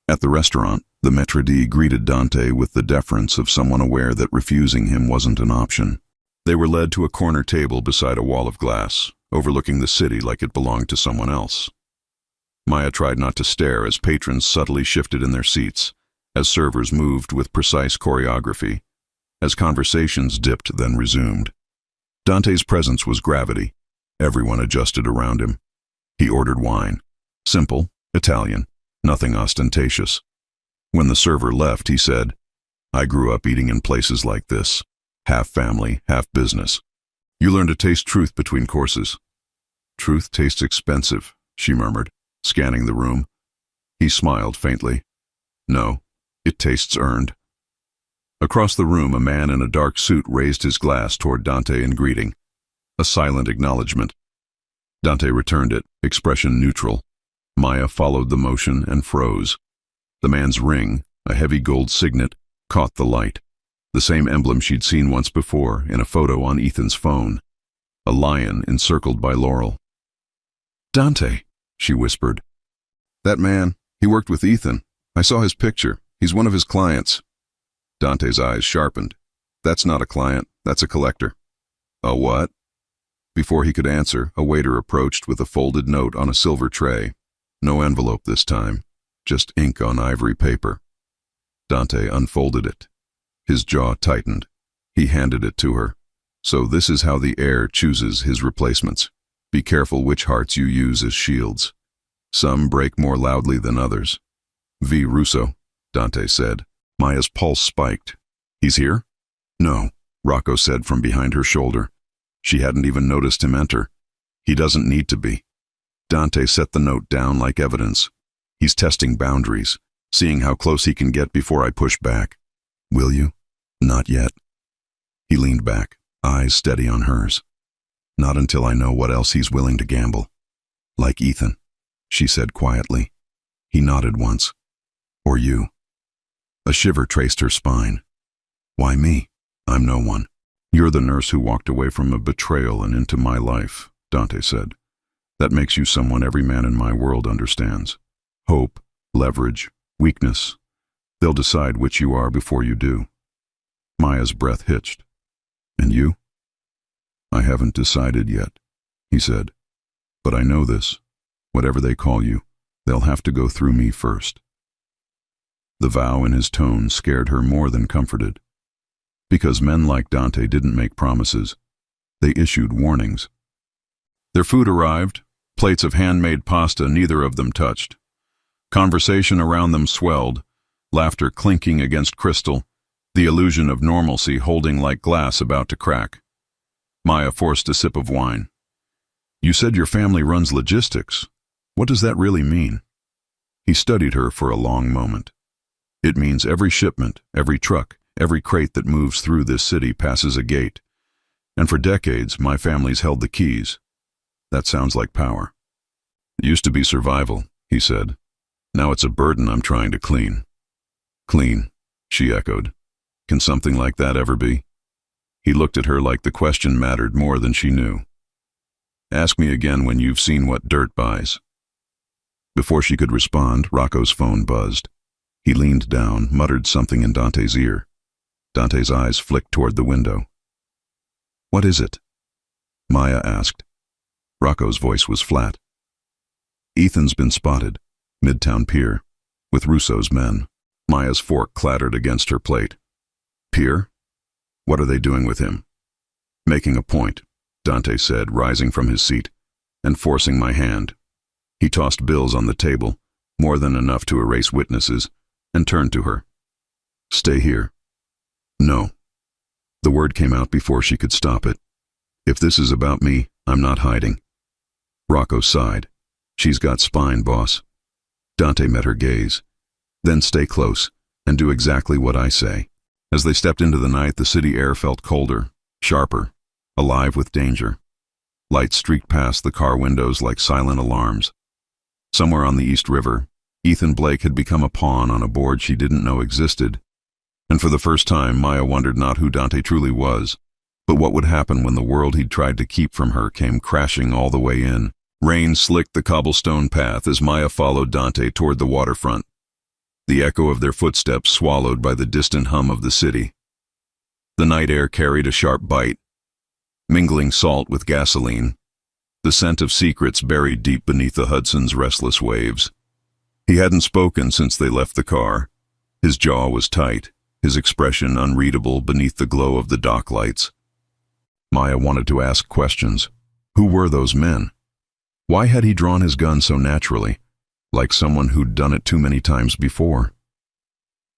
At the restaurant, the maître d' greeted Dante with the deference of someone aware that refusing him wasn't an option. They were led to a corner table beside a wall of glass, overlooking the city like it belonged to someone else. Maya tried not to stare as patrons subtly shifted in their seats, as servers moved with precise choreography, as conversations dipped then resumed. Dante's presence was gravity. Everyone adjusted around him. He ordered wine. Simple, Italian, nothing ostentatious. When the server left, he said, I grew up eating in places like this. Half family, half business. You learn to taste truth between courses. Truth tastes expensive, she murmured, scanning the room. He smiled faintly. No, it tastes earned. Across the room, a man in a dark suit raised his glass toward Dante in greeting. A silent acknowledgement. Dante returned it, expression neutral. Maya followed the motion and froze. The man's ring, a heavy gold signet, caught the light. The same emblem she'd seen once before in a photo on Ethan's phone. A lion encircled by laurel. Dante, she whispered. That man, he worked with Ethan. I saw his picture. He's one of his clients. Dante's eyes sharpened. That's not a client, that's a collector. A what? Before he could answer, a waiter approached with a folded note on a silver tray. No envelope this time, just ink on ivory paper. Dante unfolded it. His jaw tightened. He handed it to her. So this is how the heir chooses his replacements. Be careful which hearts you use as shields. Some break more loudly than others. V. Russo, Dante said. Maya's pulse spiked. He's here? No, Rocco said from behind her shoulder. She hadn't even noticed him enter. He doesn't need to be. Dante set the note down like evidence. He's testing boundaries, seeing how close he can get before I push back. Will you? Not yet. He leaned back, eyes steady on hers. Not until I know what else he's willing to gamble. Like Ethan, she said quietly. He nodded once. Or you. A shiver traced her spine. Why me? I'm no one. You're the nurse who walked away from a betrayal and into my life, Dante said. That makes you someone every man in my world understands. Hope, leverage, weakness. They'll decide which you are before you do. Maya's breath hitched. And you? I haven't decided yet, he said. But I know this. Whatever they call you, they'll have to go through me first. The vow in his tone scared her more than comforted. Because men like Dante didn't make promises. They issued warnings. Their food arrived, plates of handmade pasta neither of them touched. Conversation around them swelled, laughter clinking against crystal, the illusion of normalcy holding like glass about to crack. Maya forced a sip of wine. You said your family runs logistics. What does that really mean? He studied her for a long moment. It means every shipment, every truck, every crate that moves through this city passes a gate. And for decades, my family's held the keys. That sounds like power. It used to be survival, he said. Now it's a burden I'm trying to clean. Clean, she echoed. Can something like that ever be? He looked at her like the question mattered more than she knew. Ask me again when you've seen what dirt buys. Before she could respond, Rocco's phone buzzed. He leaned down, muttered something in Dante's ear. Dante's eyes flicked toward the window. What is it? Maya asked. Rocco's voice was flat. Ethan's been spotted, Midtown Pier, with Russo's men. Maya's fork clattered against her plate. Pier? What are they doing with him? Making a point, Dante said, rising from his seat, and forcing my hand. He tossed bills on the table, more than enough to erase witnesses, and turned to her. Stay here. No. The word came out before she could stop it. If this is about me, I'm not hiding. Rocco sighed. She's got spine, boss. Dante met her gaze. Then stay close, and do exactly what I say. As they stepped into the night, the city air felt colder, sharper, alive with danger. Lights streaked past the car windows like silent alarms. Somewhere on the East River, Ethan Blake had become a pawn on a board she didn't know existed. And for the first time, Maya wondered not who Dante truly was, but what would happen when the world he'd tried to keep from her came crashing all the way in. Rain slicked the cobblestone path as Maya followed Dante toward the waterfront, the echo of their footsteps swallowed by the distant hum of the city. The night air carried a sharp bite, mingling salt with gasoline, the scent of secrets buried deep beneath the Hudson's restless waves. He hadn't spoken since they left the car. His jaw was tight, his expression unreadable beneath the glow of the dock lights. Maya wanted to ask questions. Who were those men? Why had he drawn his gun so naturally, like someone who'd done it too many times before?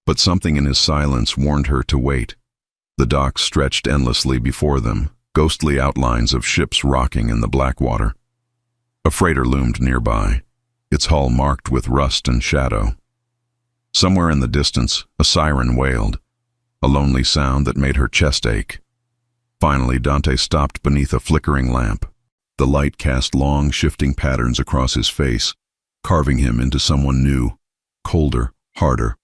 But something in his silence warned her to wait. The docks stretched endlessly before them, ghostly outlines of ships rocking in the black water. A freighter loomed nearby, its hull marked with rust and shadow. Somewhere in the distance, a siren wailed, a lonely sound that made her chest ache. Finally, Dante stopped beneath a flickering lamp. The light cast long, shifting patterns across his face, carving him into someone new, colder, harder.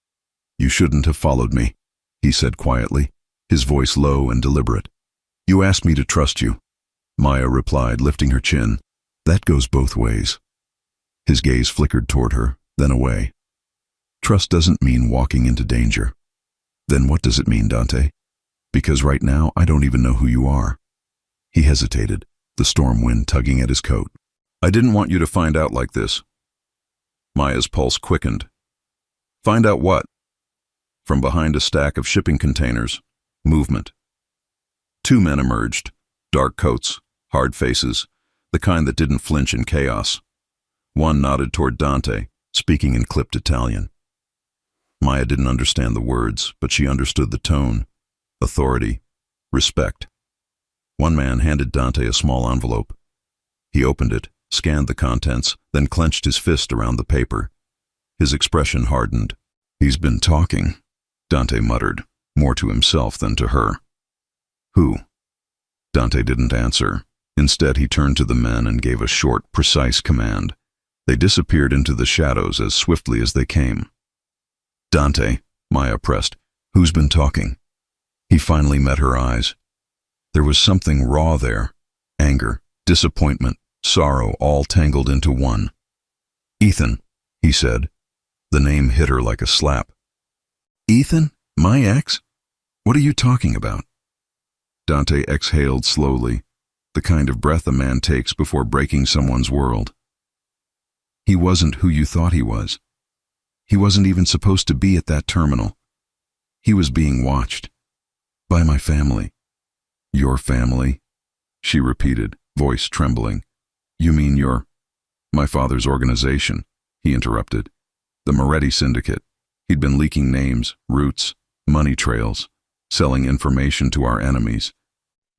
You shouldn't have followed me, he said quietly, his voice low and deliberate. You asked me to trust you. Maya replied, lifting her chin. That goes both ways. His gaze flickered toward her, then away. Trust doesn't mean walking into danger. Then what does it mean, Dante? Because right now I don't even know who you are. He hesitated, the storm wind tugging at his coat. I didn't want you to find out like this. Maya's pulse quickened. Find out what? From behind a stack of shipping containers, movement. Two men emerged, dark coats, hard faces, the kind that didn't flinch in chaos. One nodded toward Dante, speaking in clipped Italian. Maya didn't understand the words, but she understood the tone, authority, respect. One man handed Dante a small envelope. He opened it, scanned the contents, then clenched his fist around the paper. His expression hardened. He's been talking, Dante muttered, more to himself than to her. Who? Dante didn't answer. Instead, he turned to the men and gave a short, precise command. They disappeared into the shadows as swiftly as they came. Dante, Maya pressed, who's been talking? He finally met her eyes. There was something raw there. Anger, disappointment, sorrow, all tangled into one. Ethan, he said. The name hit her like a slap. Ethan? My ex? What are you talking about? Dante exhaled slowly, the kind of breath a man takes before breaking someone's world. He wasn't who you thought he was. He wasn't even supposed to be at that terminal. He was being watched. By my family. Your family? She repeated, voice trembling. You mean my father's organization, he interrupted. The Moretti Syndicate. He'd been leaking names, routes, money trails, selling information to our enemies.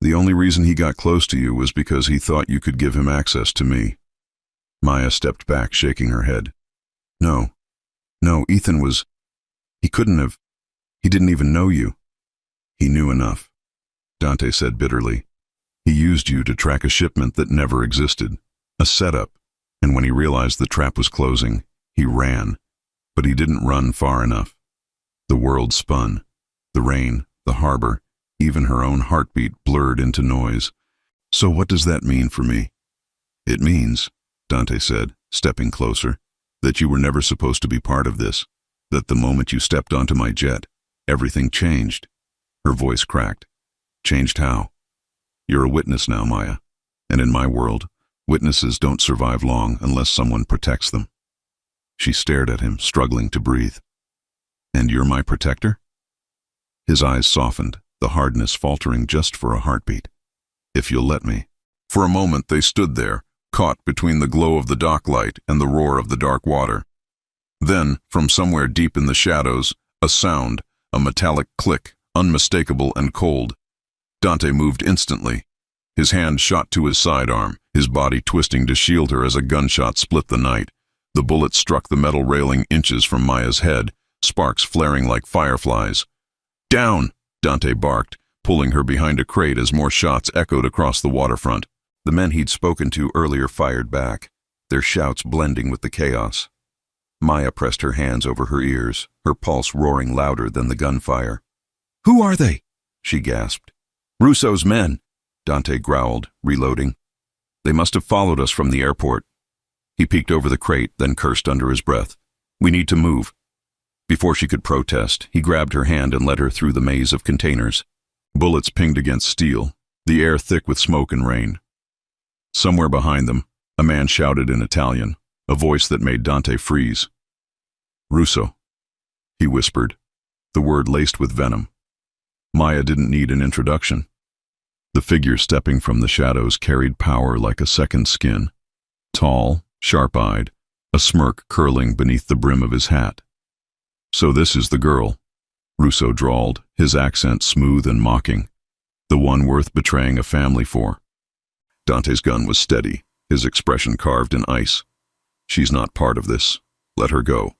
The only reason he got close to you was because he thought you could give him access to me. Maya stepped back, shaking her head. No, Ethan was... He couldn't have... He didn't even know you. He knew enough, Dante said bitterly. He used you to track a shipment that never existed, a setup, and when he realized the trap was closing, he ran. But he didn't run far enough. The world spun. The rain, the harbor, even her own heartbeat blurred into noise. So what does that mean for me? It means, Dante said, stepping closer, that you were never supposed to be part of this, that the moment you stepped onto my jet, everything changed. Her voice cracked. Changed how? You're a witness now, Maya, and in my world, witnesses don't survive long unless someone protects them. She stared at him, struggling to breathe. And you're my protector? His eyes softened, the hardness faltering just for a heartbeat. If you'll let me. For a moment they stood there, caught between the glow of the dock light and the roar of the dark water. Then, from somewhere deep in the shadows, a sound, a metallic click, unmistakable and cold. Dante moved instantly. His hand shot to his sidearm, his body twisting to shield her as a gunshot split the night. The bullet struck the metal railing inches from Maya's head, sparks flaring like fireflies. Down! Dante barked, pulling her behind a crate as more shots echoed across the waterfront. The men he'd spoken to earlier fired back, their shouts blending with the chaos. Maya pressed her hands over her ears, her pulse roaring louder than the gunfire. Who are they? She gasped. Russo's men, Dante growled, reloading. They must have followed us from the airport. He peeked over the crate, then cursed under his breath. We need to move. Before she could protest, he grabbed her hand and led her through the maze of containers. Bullets pinged against steel, the air thick with smoke and rain. Somewhere behind them, a man shouted in Italian, a voice that made Dante freeze. Russo, he whispered, the word laced with venom. Maya didn't need an introduction. The figure stepping from the shadows carried power like a second skin. Tall, sharp-eyed, a smirk curling beneath the brim of his hat. So this is the girl, Russo drawled, his accent smooth and mocking. The one worth betraying a family for. Dante's gun was steady, his expression carved in ice. She's not part of this. Let her go.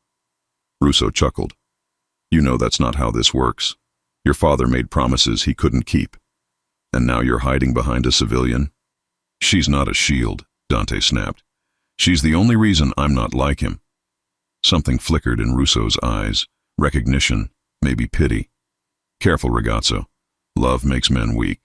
Russo chuckled. You know that's not how this works. Your father made promises he couldn't keep. And now you're hiding behind a civilian? She's not a shield, Dante snapped. She's the only reason I'm not like him. Something flickered in Russo's eyes. Recognition, maybe pity. Careful, ragazzo. Love makes men weak.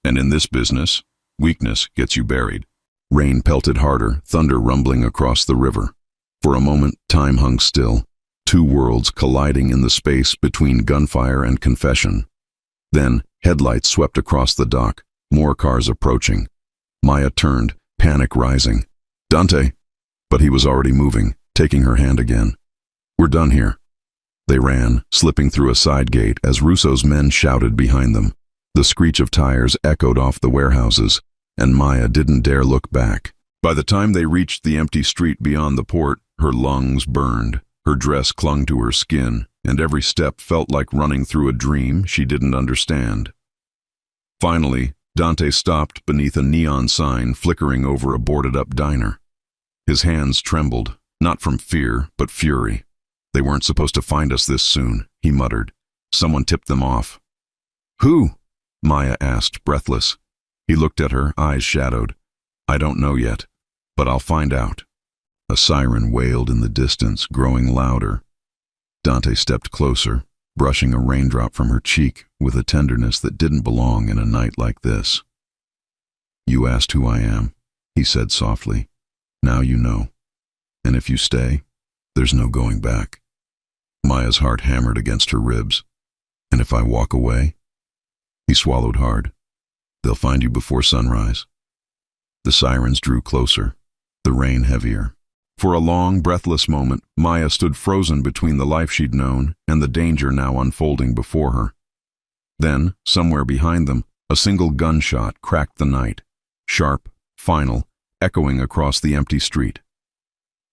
And in this business, weakness gets you buried. Rain pelted harder, thunder rumbling across the river. For a moment, time hung still, two worlds colliding in the space between gunfire and confession. Then, headlights swept across the dock, more cars approaching. Maya turned, panic rising. Dante! But he was already moving, taking her hand again. We're done here. They ran, slipping through a side gate as Russo's men shouted behind them. The screech of tires echoed off the warehouses, and Maya didn't dare look back. By the time they reached the empty street beyond the port, her lungs burned, her dress clung to her skin, and every step felt like running through a dream she didn't understand. Finally, Dante stopped beneath a neon sign flickering over a boarded-up diner. His hands trembled, not from fear, but fury. They weren't supposed to find us this soon, he muttered. Someone tipped them off. Who? Maya asked, breathless. He looked at her, eyes shadowed. I don't know yet, but I'll find out. A siren wailed in the distance, growing louder. Dante stepped closer, brushing a raindrop from her cheek with a tenderness that didn't belong in a night like this. You asked who I am, he said softly. Now you know. And if you stay, there's no going back. Maya's heart hammered against her ribs. And if I walk away? He swallowed hard. They'll find you before sunrise. The sirens drew closer, the rain heavier. For a long, breathless moment, Maya stood frozen between the life she'd known and the danger now unfolding before her. Then, somewhere behind them, a single gunshot cracked the night, sharp, final, echoing across the empty street.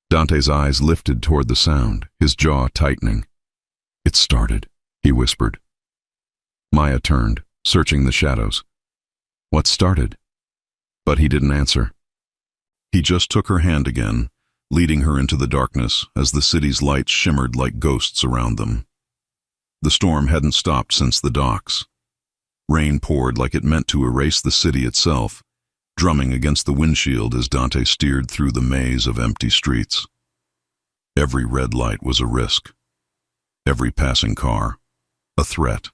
Dante's eyes lifted toward the sound, his jaw tightening. It started, he whispered. Maya turned, searching the shadows. What started? But he didn't answer. He just took her hand again, leading her into the darkness as the city's lights shimmered like ghosts around them. The storm hadn't stopped since the docks. Rain poured like it meant to erase the city itself, drumming against the windshield as Dante steered through the maze of empty streets. Every red light was a risk. Every passing car, a threat.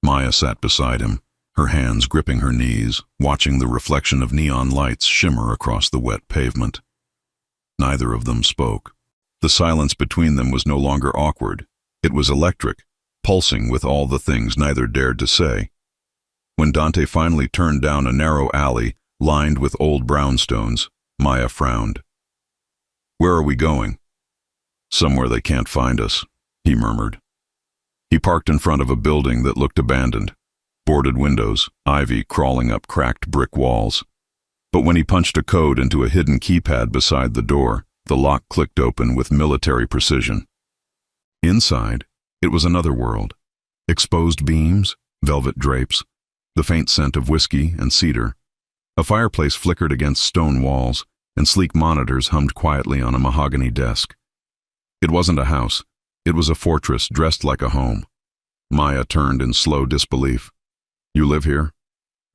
Maya sat beside him, her hands gripping her knees, watching the reflection of neon lights shimmer across the wet pavement. Neither of them spoke. The silence between them was no longer awkward. It was electric, pulsing with all the things neither dared to say. When Dante finally turned down a narrow alley lined with old brownstones, Maya frowned. Where are we going? Somewhere they can't find us, he murmured. He parked in front of a building that looked abandoned. Boarded windows, ivy crawling up cracked brick walls. But when he punched a code into a hidden keypad beside the door, the lock clicked open with military precision. Inside, it was another world. Exposed beams, velvet drapes, the faint scent of whiskey and cedar. A fireplace flickered against stone walls, and sleek monitors hummed quietly on a mahogany desk. It wasn't a house. It was a fortress dressed like a home. Maya turned in slow disbelief. You live here?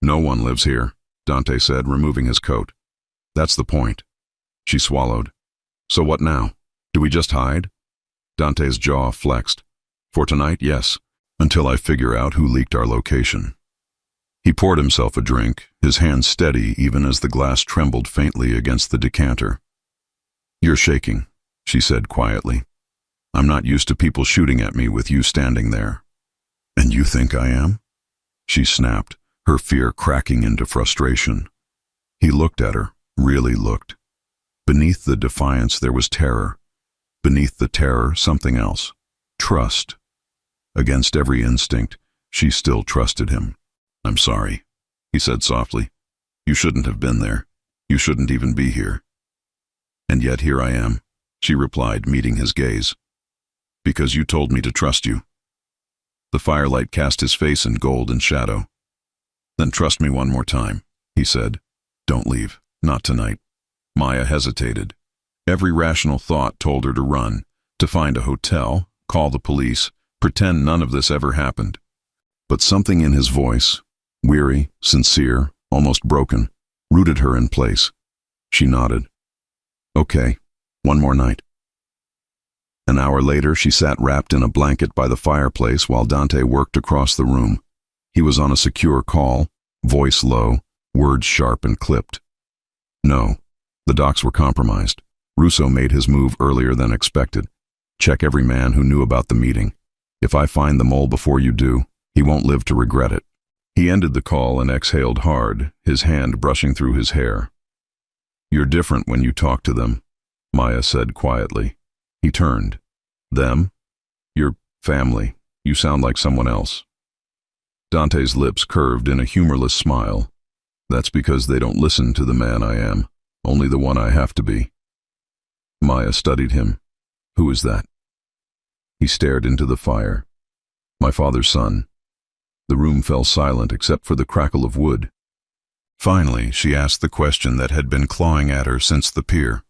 No one lives here, Dante said, removing his coat. That's the point. She swallowed. So what now? Do we just hide? Dante's jaw flexed. For tonight, yes, until I figure out who leaked our location. He poured himself a drink, his hand steady even as the glass trembled faintly against the decanter. You're shaking, she said quietly. I'm not used to people shooting at me with you standing there. And you think I am? She snapped, her fear cracking into frustration. He looked at her, really looked. Beneath the defiance there was terror. Beneath the terror, something else. Trust. Against every instinct, she still trusted him. I'm sorry, he said softly. You shouldn't have been there. You shouldn't even be here. And yet here I am, she replied, meeting his gaze. Because you told me to trust you. The firelight cast his face in gold and shadow. Then trust me one more time, he said. Don't leave, not tonight. Maya hesitated. Every rational thought told her to run, to find a hotel, call the police, pretend none of this ever happened. But something in his voice, weary, sincere, almost broken, rooted her in place. She nodded. Okay, one more night. An hour later, she sat wrapped in a blanket by the fireplace while Dante worked across the room. He was on a secure call, voice low, words sharp and clipped. No, the docks were compromised. Russo made his move earlier than expected. Check every man who knew about the meeting. If I find the mole before you do, he won't live to regret it. He ended the call and exhaled hard, his hand brushing through his hair. You're different when you talk to them, Maya said quietly. He turned. Them? Your family. You sound like someone else. Dante's lips curved in a humorless smile. That's because they don't listen to the man I am, only the one I have to be. Maya studied him. Who is that? He stared into the fire. My father's son. The room fell silent except for the crackle of wood. Finally, she asked the question that had been clawing at her since the pier.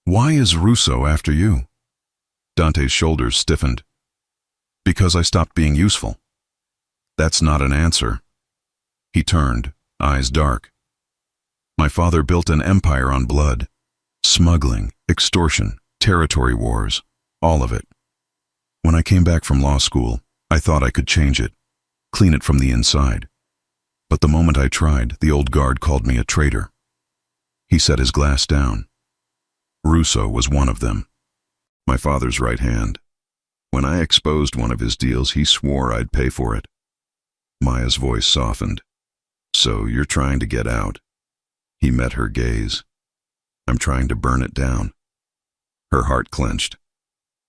Why is Russo after you? Dante's shoulders stiffened. Because I stopped being useful. That's not an answer. He turned, eyes dark. My father built an empire on blood. Smuggling, extortion, territory wars, all of it. When I came back from law school, I thought I could change it, clean it from the inside. But the moment I tried, the old guard called me a traitor. He set his glass down. Russo was one of them, my father's right hand. When I exposed one of his deals, he swore I'd pay for it. Maya's voice softened. So you're trying to get out? He met her gaze. I'm trying to burn it down. Her heart clenched.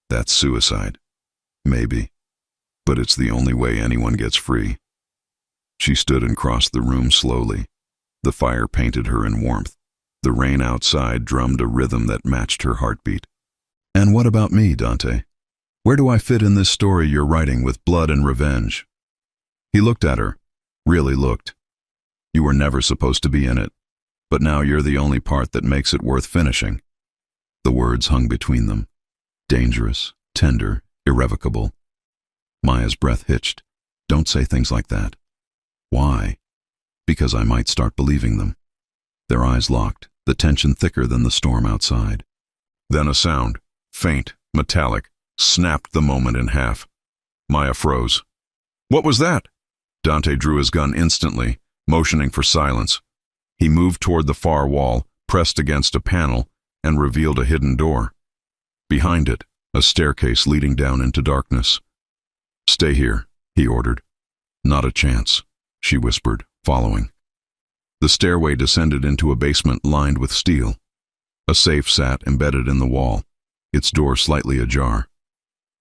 That's suicide. Maybe. But it's the only way anyone gets free. She stood and crossed the room slowly. The fire painted her in warmth. The rain outside drummed a rhythm that matched her heartbeat. And what about me, Dante? Where do I fit in this story you're writing with blood and revenge? He looked at her, really looked. You were never supposed to be in it, but now you're the only part that makes it worth finishing. The words hung between them. Dangerous, tender, irrevocable. Maya's breath hitched. Don't say things like that. Why? Because I might start believing them. Their eyes locked, the tension thicker than the storm outside. Then a sound, faint, metallic, snapped the moment in half. Maya froze. What was that? Dante drew his gun instantly, motioning for silence. He moved toward the far wall, pressed against a panel, and revealed a hidden door. Behind it, a staircase leading down into darkness. Stay here, he ordered. Not a chance, she whispered, following. The stairway descended into a basement lined with steel. A safe sat embedded in the wall, its door slightly ajar.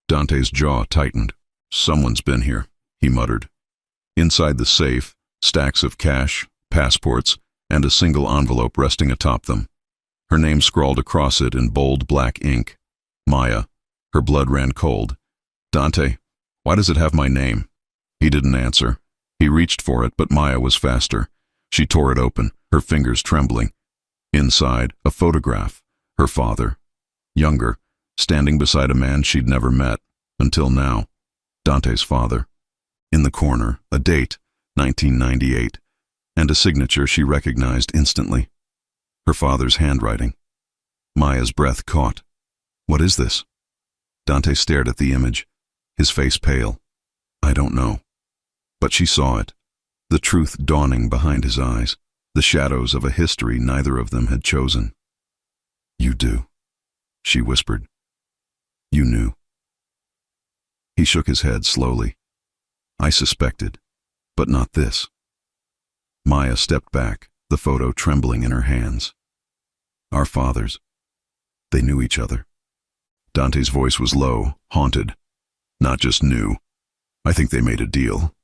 Dante's jaw tightened. Someone's been here, he muttered. Inside the safe, stacks of cash, passports, and a single envelope resting atop them. Her name scrawled across it in bold black ink. Maya. Her blood ran cold. Dante, why does it have my name? He didn't answer. He reached for it, but Maya was faster. She tore it open, her fingers trembling. Inside, a photograph. Her father. Younger, standing beside a man she'd never met, until now. Dante's father. In the corner, a date, 1998, and a signature she recognized instantly. Her father's handwriting. Maya's breath caught. What is this? Dante stared at the image, his face pale. I don't know. But she saw it, the truth dawning behind his eyes, the shadows of a history neither of them had chosen. You do, she whispered. You knew. He shook his head slowly. I suspected, but not this. Maya stepped back, the photo trembling in her hands. Our fathers. They knew each other. Dante's voice was low, haunted. Not just knew. I think they made a deal.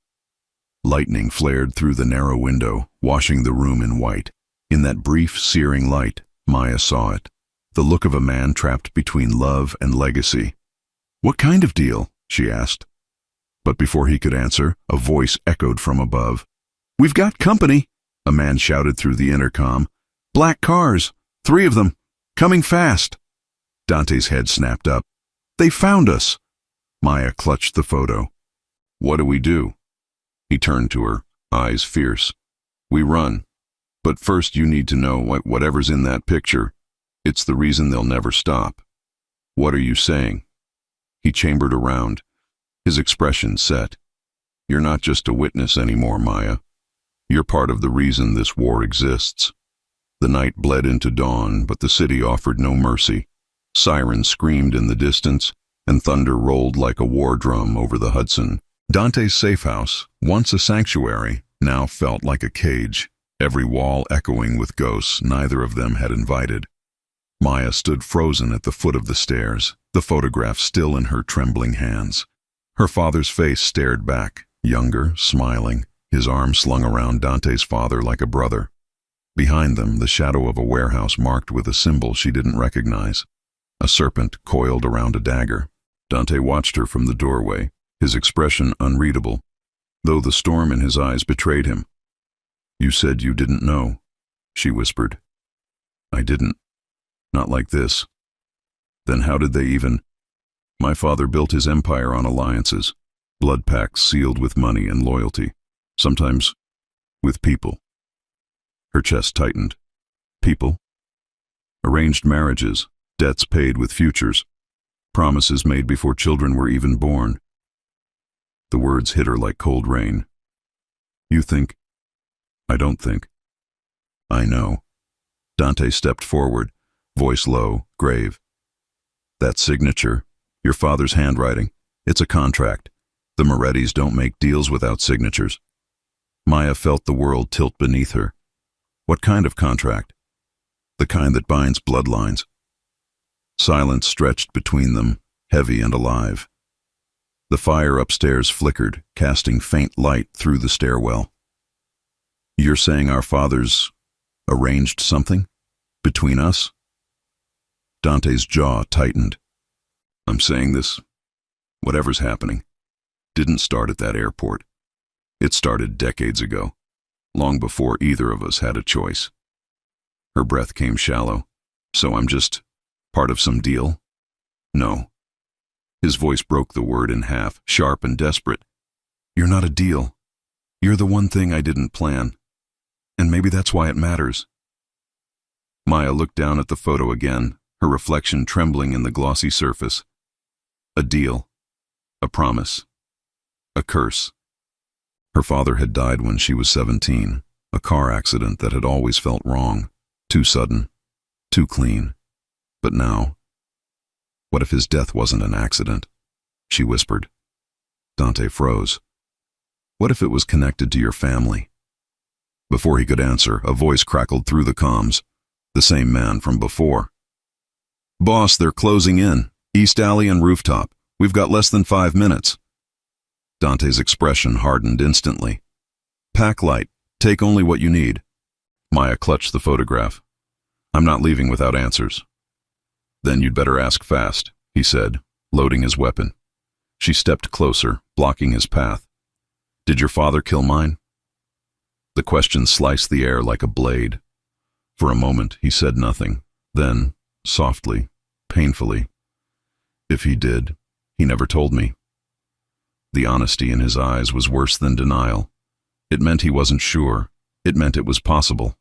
Lightning flared through the narrow window, washing the room in white. In that brief, searing light, Maya saw it. The look of a man trapped between love and legacy. What kind of deal? She asked. But before he could answer, a voice echoed from above. We've got company, a man shouted through the intercom. Black cars, 3 of them, coming fast. Dante's head snapped up. They found us. Maya clutched the photo. What do we do? He turned to her, eyes fierce. We run. But first you need to know whatever's in that picture. It's the reason they'll never stop. What are you saying? He chambered around, his expression set. You're not just a witness anymore, Maya. You're part of the reason this war exists. The night bled into dawn, but the city offered no mercy. Sirens screamed in the distance, and thunder rolled like a war drum over the Hudson. Dante's safe house, once a sanctuary, now felt like a cage, every wall echoing with ghosts neither of them had invited. Maya stood frozen at the foot of the stairs, the photograph still in her trembling hands. Her father's face stared back, younger, smiling, his arm slung around Dante's father like a brother. Behind them, the shadow of a warehouse marked with a symbol she didn't recognize. A serpent coiled around a dagger. Dante watched her from the doorway, his expression unreadable, though the storm in his eyes betrayed him. You said you didn't know, she whispered. I didn't. Not like this. Then how did they even... My father built his empire on alliances, blood pacts sealed with money and loyalty, sometimes with people. Her chest tightened. People? Arranged marriages, debts paid with futures, promises made before children were even born. The words hit her like cold rain. You think? I don't think. I know. Dante stepped forward, voice low, grave. That signature, your father's handwriting, it's a contract. The Morettis don't make deals without signatures. Maya felt the world tilt beneath her. What kind of contract? The kind that binds bloodlines. Silence stretched between them, heavy and alive. The fire upstairs flickered, casting faint light through the stairwell. You're saying our fathers arranged something? Between us? Dante's jaw tightened. I'm saying this, whatever's happening, didn't start at that airport. It started decades ago, long before either of us had a choice. Her breath came shallow. So I'm just part of some deal? No. His voice broke the word in half, sharp and desperate. You're not a deal. You're the one thing I didn't plan. And maybe that's why it matters. Maya looked down at the photo again, her reflection trembling in the glossy surface. A deal. A promise. A curse. Her father had died when she was 17, a car accident that had always felt wrong, too sudden, too clean. But now, what if his death wasn't an accident? She whispered. Dante froze. What if it was connected to your family? Before he could answer, a voice crackled through the comms, the same man from before. Boss, they're closing in. East Alley and Rooftop. We've got less than 5 minutes. Dante's expression hardened instantly. Pack light. Take only what you need. Maya clutched the photograph. I'm not leaving without answers. Then you'd better ask fast, he said, loading his weapon. She stepped closer, blocking his path. Did your father kill mine? The question sliced the air like a blade. For a moment, he said nothing. Then, softly, painfully, if he did, he never told me. The honesty in his eyes was worse than denial. It meant he wasn't sure. It meant it was possible.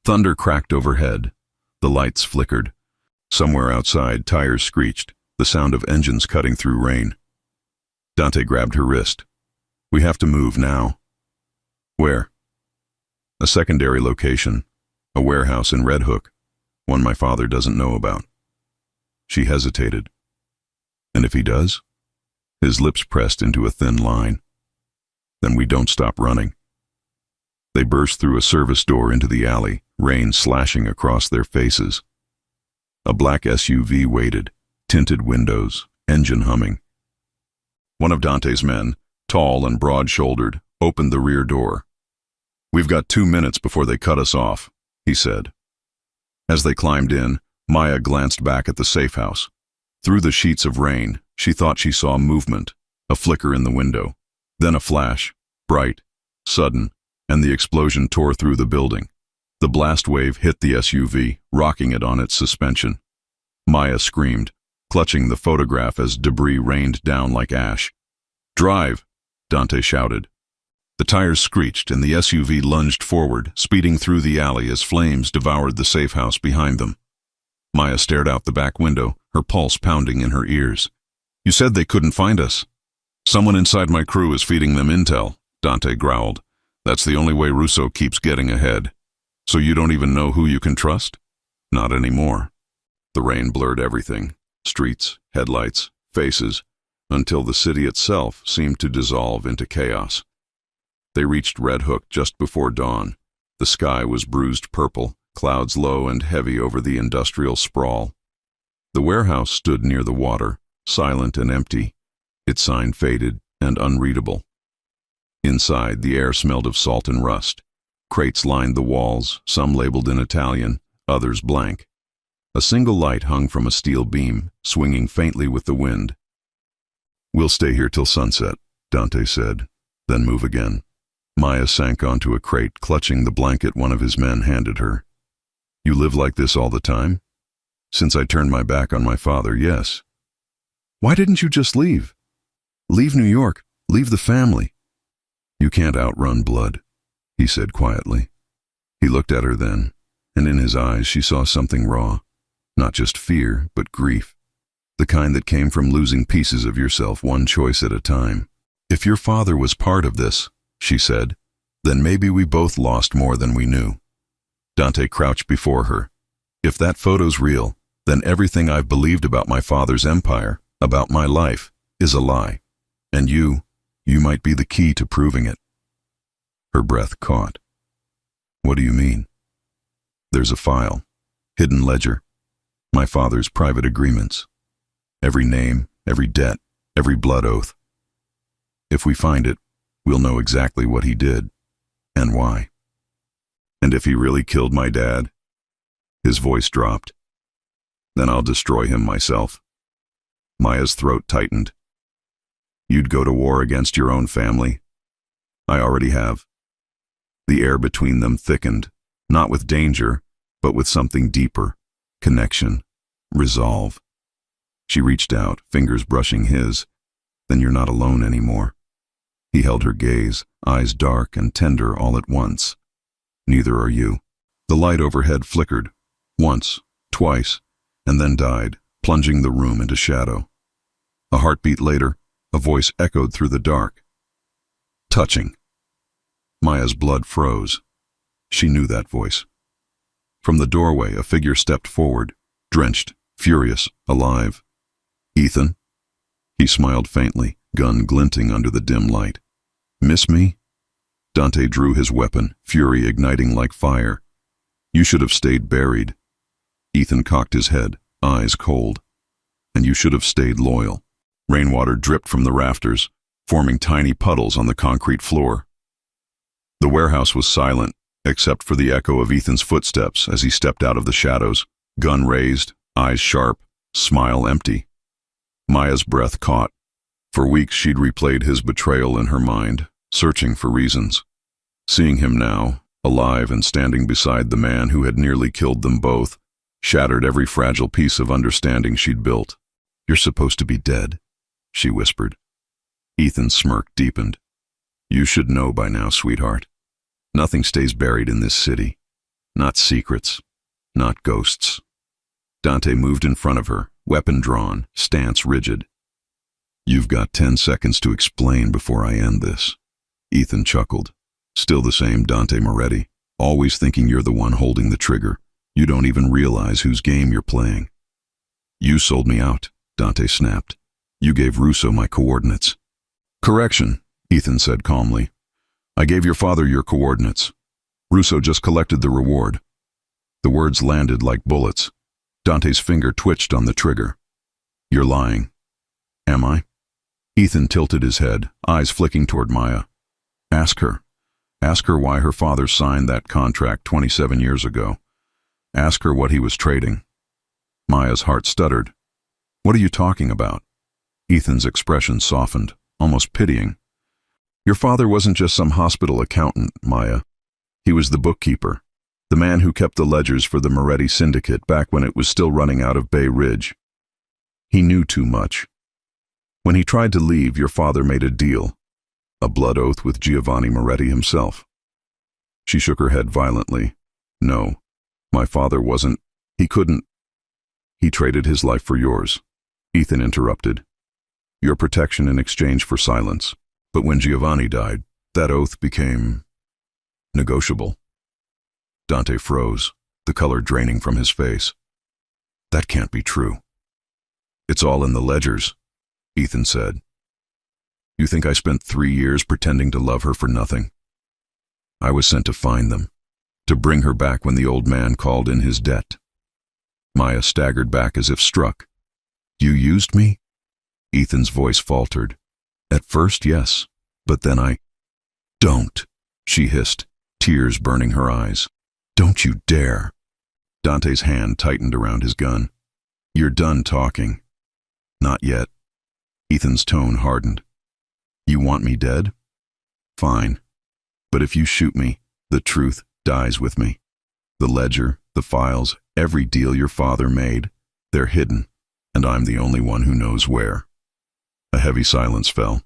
Thunder cracked overhead. The lights flickered. Somewhere outside, tires screeched, the sound of engines cutting through rain. Dante grabbed her wrist. We have to move now. Where? A secondary location, a warehouse in Red Hook, one my father doesn't know about. She hesitated. And if he does? His lips pressed into a thin line. Then we don't stop running. They burst through a service door into the alley, rain slashing across their faces. A black SUV waited, tinted windows, engine humming. One of Dante's men, tall and broad-shouldered, opened the rear door. We've got 2 minutes before they cut us off, he said. As they climbed in, Maya glanced back at the safe house. Through the sheets of rain, she thought she saw movement, a flicker in the window, then a flash, bright, sudden, and the explosion tore through the building. The blast wave hit the SUV, rocking it on its suspension. Maya screamed, clutching the photograph as debris rained down like ash. Drive, Dante shouted. The tires screeched and the SUV lunged forward, speeding through the alley as flames devoured the safe house behind them. Maya stared out the back window, her pulse pounding in her ears. You said they couldn't find us. Someone inside my crew is feeding them intel, Dante growled. That's the only way Russo keeps getting ahead. So you don't even know who you can trust? Not anymore. The rain blurred everything, streets, headlights, faces, until the city itself seemed to dissolve into chaos. They reached Red Hook just before dawn. The sky was bruised purple, clouds low and heavy over the industrial sprawl. The warehouse stood near the water, silent and empty, its sign faded and unreadable. Inside, the air smelled of salt and rust. Crates lined the walls, some labeled in Italian, others blank. A single light hung from a steel beam, swinging faintly with the wind. We'll stay here till sunset, Dante said, then move again. Maya sank onto a crate, clutching the blanket one of his men handed her. You live like this all the time? Since I turned my back on my father, yes. Why didn't you just leave? Leave New York. Leave the family. You can't outrun blood, he said quietly. He looked at her then, and in his eyes she saw something raw. Not just fear, but grief. The kind that came from losing pieces of yourself one choice at a time. If your father was part of this, she said, then maybe we both lost more than we knew. Dante crouched before her. If that photo's real, then everything I've believed about my father's empire, about my life, is a lie. And you might be the key to proving it. Her breath caught. What do you mean? There's a file, hidden ledger, my father's private agreements. Every name, every debt, every blood oath. If we find it, we'll know exactly what he did, and why. And if he really killed my dad, his voice dropped, then I'll destroy him myself. Maya's throat tightened. You'd go to war against your own family? I already have. The air between them thickened, not with danger, but with something deeper, connection, resolve. She reached out, fingers brushing his. Then you're not alone anymore. He held her gaze, eyes dark and tender all at once. Neither are you. The light overhead flickered, once, twice, and then died, plunging the room into shadow. A heartbeat later, a voice echoed through the dark. Touching. Maya's blood froze. She knew that voice. From the doorway, a figure stepped forward, drenched, furious, alive. Ethan? He smiled faintly, gun glinting under the dim light. Miss me? Dante drew his weapon, fury igniting like fire. You should have stayed buried. Ethan cocked his head, eyes cold. And you should have stayed loyal. Rainwater dripped from the rafters, forming tiny puddles on the concrete floor. The warehouse was silent, except for the echo of Ethan's footsteps as he stepped out of the shadows, gun raised, eyes sharp, smile empty. Maya's breath caught. For weeks she'd replayed his betrayal in her mind, searching for reasons. Seeing him now, alive and standing beside the man who had nearly killed them both, shattered every fragile piece of understanding she'd built. You're supposed to be dead, she whispered. Ethan's smirk deepened. You should know by now, sweetheart. Nothing stays buried in this city. Not secrets. Not ghosts. Dante moved in front of her, weapon drawn, stance rigid. You've got 10 seconds to explain before I end this. Ethan chuckled. Still the same Dante Moretti, always thinking you're the one holding the trigger. You don't even realize whose game you're playing. You sold me out, Dante snapped. You gave Russo my coordinates. Correction, Ethan said calmly. I gave your father your coordinates. Russo just collected the reward. The words landed like bullets. Dante's finger twitched on the trigger. You're lying. Am I? Ethan tilted his head, eyes flicking toward Maya. Ask her. Ask her why her father signed that contract 27 years ago. Ask her what he was trading. Maya's heart stuttered. What are you talking about? Ethan's expression softened, almost pitying. Your father wasn't just some hospital accountant, Maya. He was the bookkeeper, the man who kept the ledgers for the Moretti Syndicate back when it was still running out of Bay Ridge. He knew too much. When he tried to leave, your father made a deal, a blood oath with Giovanni Moretti himself. She shook her head violently. No, my father wasn't. He couldn't. He traded his life for yours. Ethan interrupted. Your protection in exchange for silence. But when Giovanni died, that oath became negotiable. Dante froze, the color draining from his face. That can't be true. It's all in the ledgers, Ethan said. You think I spent 3 years pretending to love her for nothing? I was sent to find them, to bring her back when the old man called in his debt. Maya staggered back as if struck. You used me? Ethan's voice faltered. At first, yes, but then I... Don't, she hissed, tears burning her eyes. Don't you dare. Dante's hand tightened around his gun. You're done talking. Not yet. Ethan's tone hardened. You want me dead? Fine. But if you shoot me, the truth dies with me. The ledger, the files, every deal your father made, they're hidden, and I'm the only one who knows where. A heavy silence fell.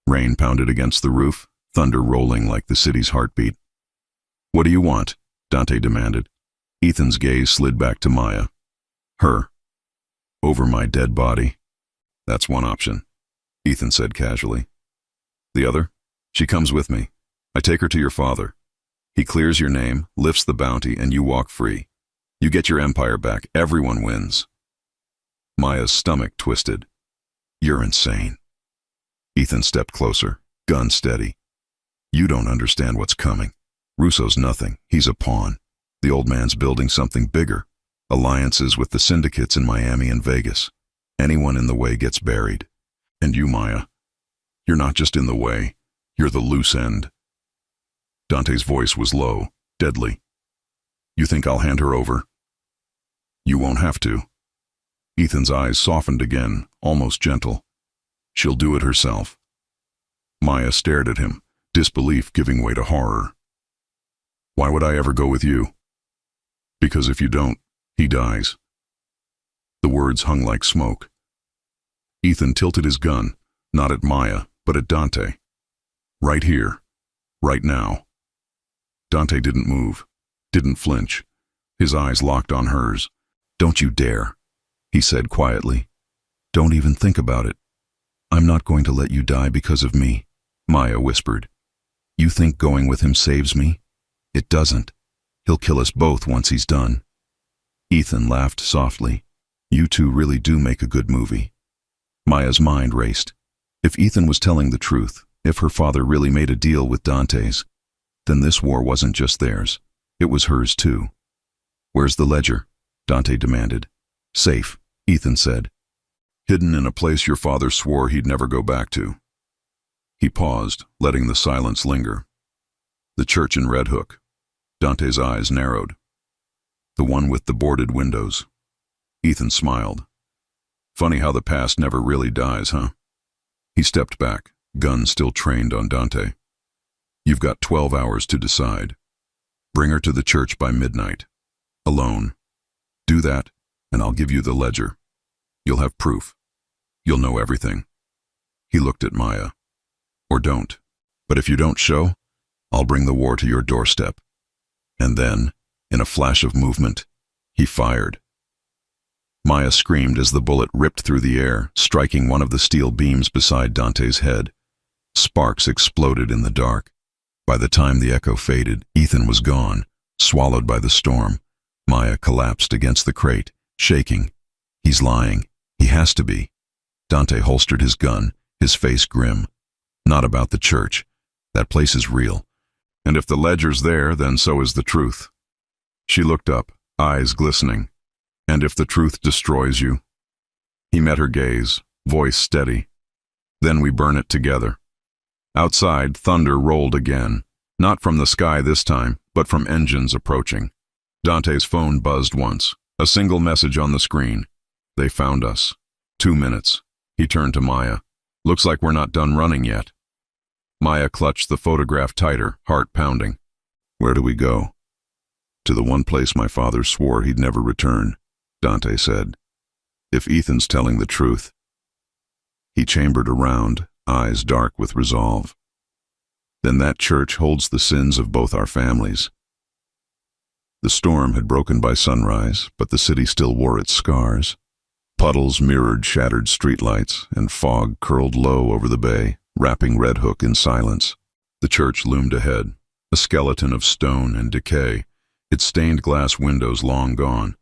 Rain pounded against the roof, thunder rolling like the city's heartbeat. "What do you want?" Dante demanded. Ethan's gaze slid back to Maya. "Her. Over my dead body." "That's one option," Ethan said casually. "The other? She comes with me. I take her to your father. He clears your name, lifts the bounty, and you walk free. You get your empire back. Everyone wins." Maya's stomach twisted. "You're insane." Ethan stepped closer, gun steady. "You don't understand what's coming. Russo's nothing. He's a pawn. The old man's building something bigger. Alliances with the syndicates in Miami and Vegas. Anyone in the way gets buried. And you, Maya, you're not just in the way. You're the loose end." Dante's voice was low, deadly. "You think I'll hand her over?" "You won't have to." Ethan's eyes softened again, almost gentle. "She'll do it herself." Maya stared at him, disbelief giving way to horror. "Why would I ever go with you?" "Because if you don't, he dies." The words hung like smoke. Ethan tilted his gun, not at Maya, but at Dante. "Right here. Right now." Dante didn't move, didn't flinch. His eyes locked on hers. "Don't you dare," he said quietly. "Don't even think about it. I'm not going to let you die because of me," Maya whispered. "You think going with him saves me? It doesn't. He'll kill us both once he's done." Ethan laughed softly. "You two really do make a good movie." Maya's mind raced. If Ethan was telling the truth, if her father really made a deal with Dante's, then this war wasn't just theirs. It was hers too. "Where's the ledger?" Dante demanded. "Safe," Ethan said. "Hidden in a place your father swore he'd never go back to." He paused, letting the silence linger. "The church in Red Hook." Dante's eyes narrowed. "The one with the boarded windows." Ethan smiled. "Funny how the past never really dies, huh?" He stepped back, gun still trained on Dante. "You've got 12 hours to decide. Bring her to the church by midnight. Alone. Do that, and I'll give you the ledger. You'll have proof. You'll know everything." He looked at Maya. "Or don't. But if you don't show, I'll bring the war to your doorstep." And then, in a flash of movement, he fired. Maya screamed as the bullet ripped through the air, striking one of the steel beams beside Dante's head. Sparks exploded in the dark. By the time the echo faded, Ethan was gone, swallowed by the storm. Maya collapsed against the crate, shaking. "He's lying. He has to be." Dante holstered his gun, his face grim. "Not about the church. That place is real. And if the ledger's there, then so is the truth." She looked up, eyes glistening. "And if the truth destroys you?" He met her gaze, voice steady. "Then we burn it together." Outside, thunder rolled again, not from the sky this time, but from engines approaching. Dante's phone buzzed once, a single message on the screen. "They found us. 2 minutes." He turned to Maya. "Looks like we're not done running yet." Maya clutched the photograph tighter, heart pounding. "Where do we go?" "To the one place my father swore he'd never return," Dante said. "If Ethan's telling the truth." He chambered around, eyes dark with resolve. "Then that church holds the sins of both our families." The storm had broken by sunrise, but the city still wore its scars. Puddles mirrored shattered streetlights, and fog curled low over the bay, wrapping Red Hook in silence. The church loomed ahead, a skeleton of stone and decay, its stained glass windows long gone,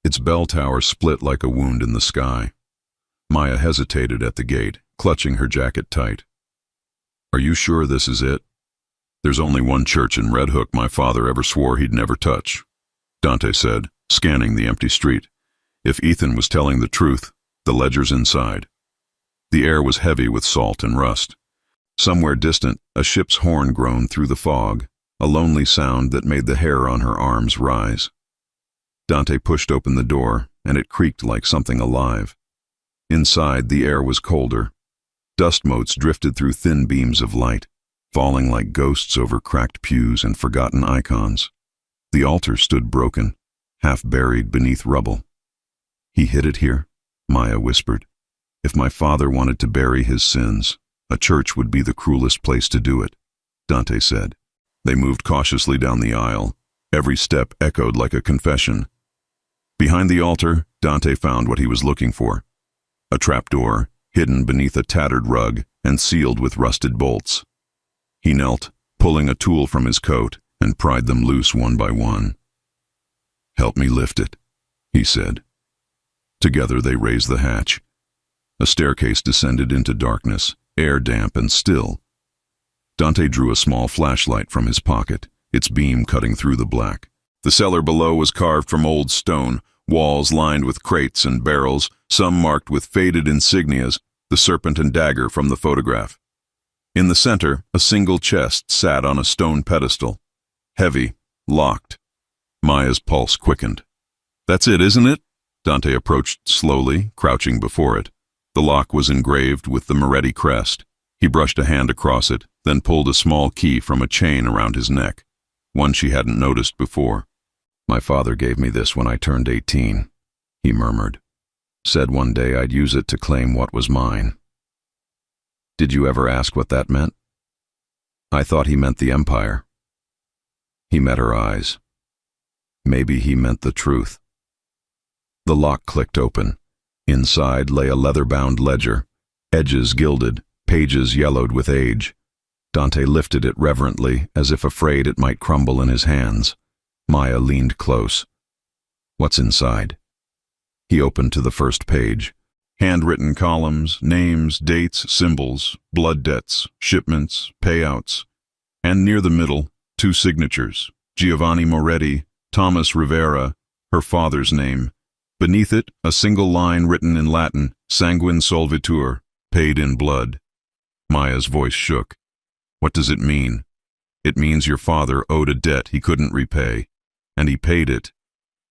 its bell tower split like a wound in the sky. Maya hesitated at the gate, clutching her jacket tight. "Are you sure this is it?" "There's only one church in Red Hook my father ever swore he'd never touch," Dante said, scanning the empty street. If Ethan was telling the truth, the ledger's inside. The air was heavy with salt and rust. Somewhere distant, a ship's horn groaned through the fog, a lonely sound that made the hair on her arms rise. Dante pushed open the door, and it creaked like something alive. Inside, the air was colder. Dust motes drifted through thin beams of light, falling like ghosts over cracked pews and forgotten icons. The altar stood broken, half buried beneath rubble. "He hid it here?" Maya whispered. If my father wanted to bury his sins, a church would be the cruelest place to do it, Dante said. They moved cautiously down the aisle. Every step echoed like a confession. Behind the altar, Dante found what he was looking for. A trapdoor, hidden beneath a tattered rug and sealed with rusted bolts. He knelt, pulling a tool from his coat, and pried them loose one by one. "Help me lift it," he said. Together they raised the hatch. A staircase descended into darkness, air damp and still. Dante drew a small flashlight from his pocket, its beam cutting through the black. The cellar below was carved from old stone, walls lined with crates and barrels, some marked with faded insignias, the serpent and dagger from the photograph. In the center, a single chest sat on a stone pedestal. Heavy, locked. Maya's pulse quickened. "That's it, isn't it?" Dante approached slowly, crouching before it. The lock was engraved with the Moretti crest. He brushed a hand across it, then pulled a small key from a chain around his neck, one she hadn't noticed before. "My father gave me this when I turned 18, he murmured. Said one day I'd use it to claim what was mine. Did you ever ask what that meant? I thought he meant the empire." He met her eyes. Maybe he meant the truth. The lock clicked open. Inside lay a leather-bound ledger, edges gilded, pages yellowed with age. Dante lifted it reverently, as if afraid it might crumble in his hands. Maya leaned close. "What's inside?" He opened to the first page. Handwritten columns, names, dates, symbols, blood debts, shipments, payouts. And near the middle, 2 signatures, Giovanni Moretti, Thomas Rivera, her father's name. Beneath it, a single line written in Latin, sanguine solvitur, paid in blood. Maya's voice shook. "What does it mean?" "It means your father owed a debt he couldn't repay, and he paid it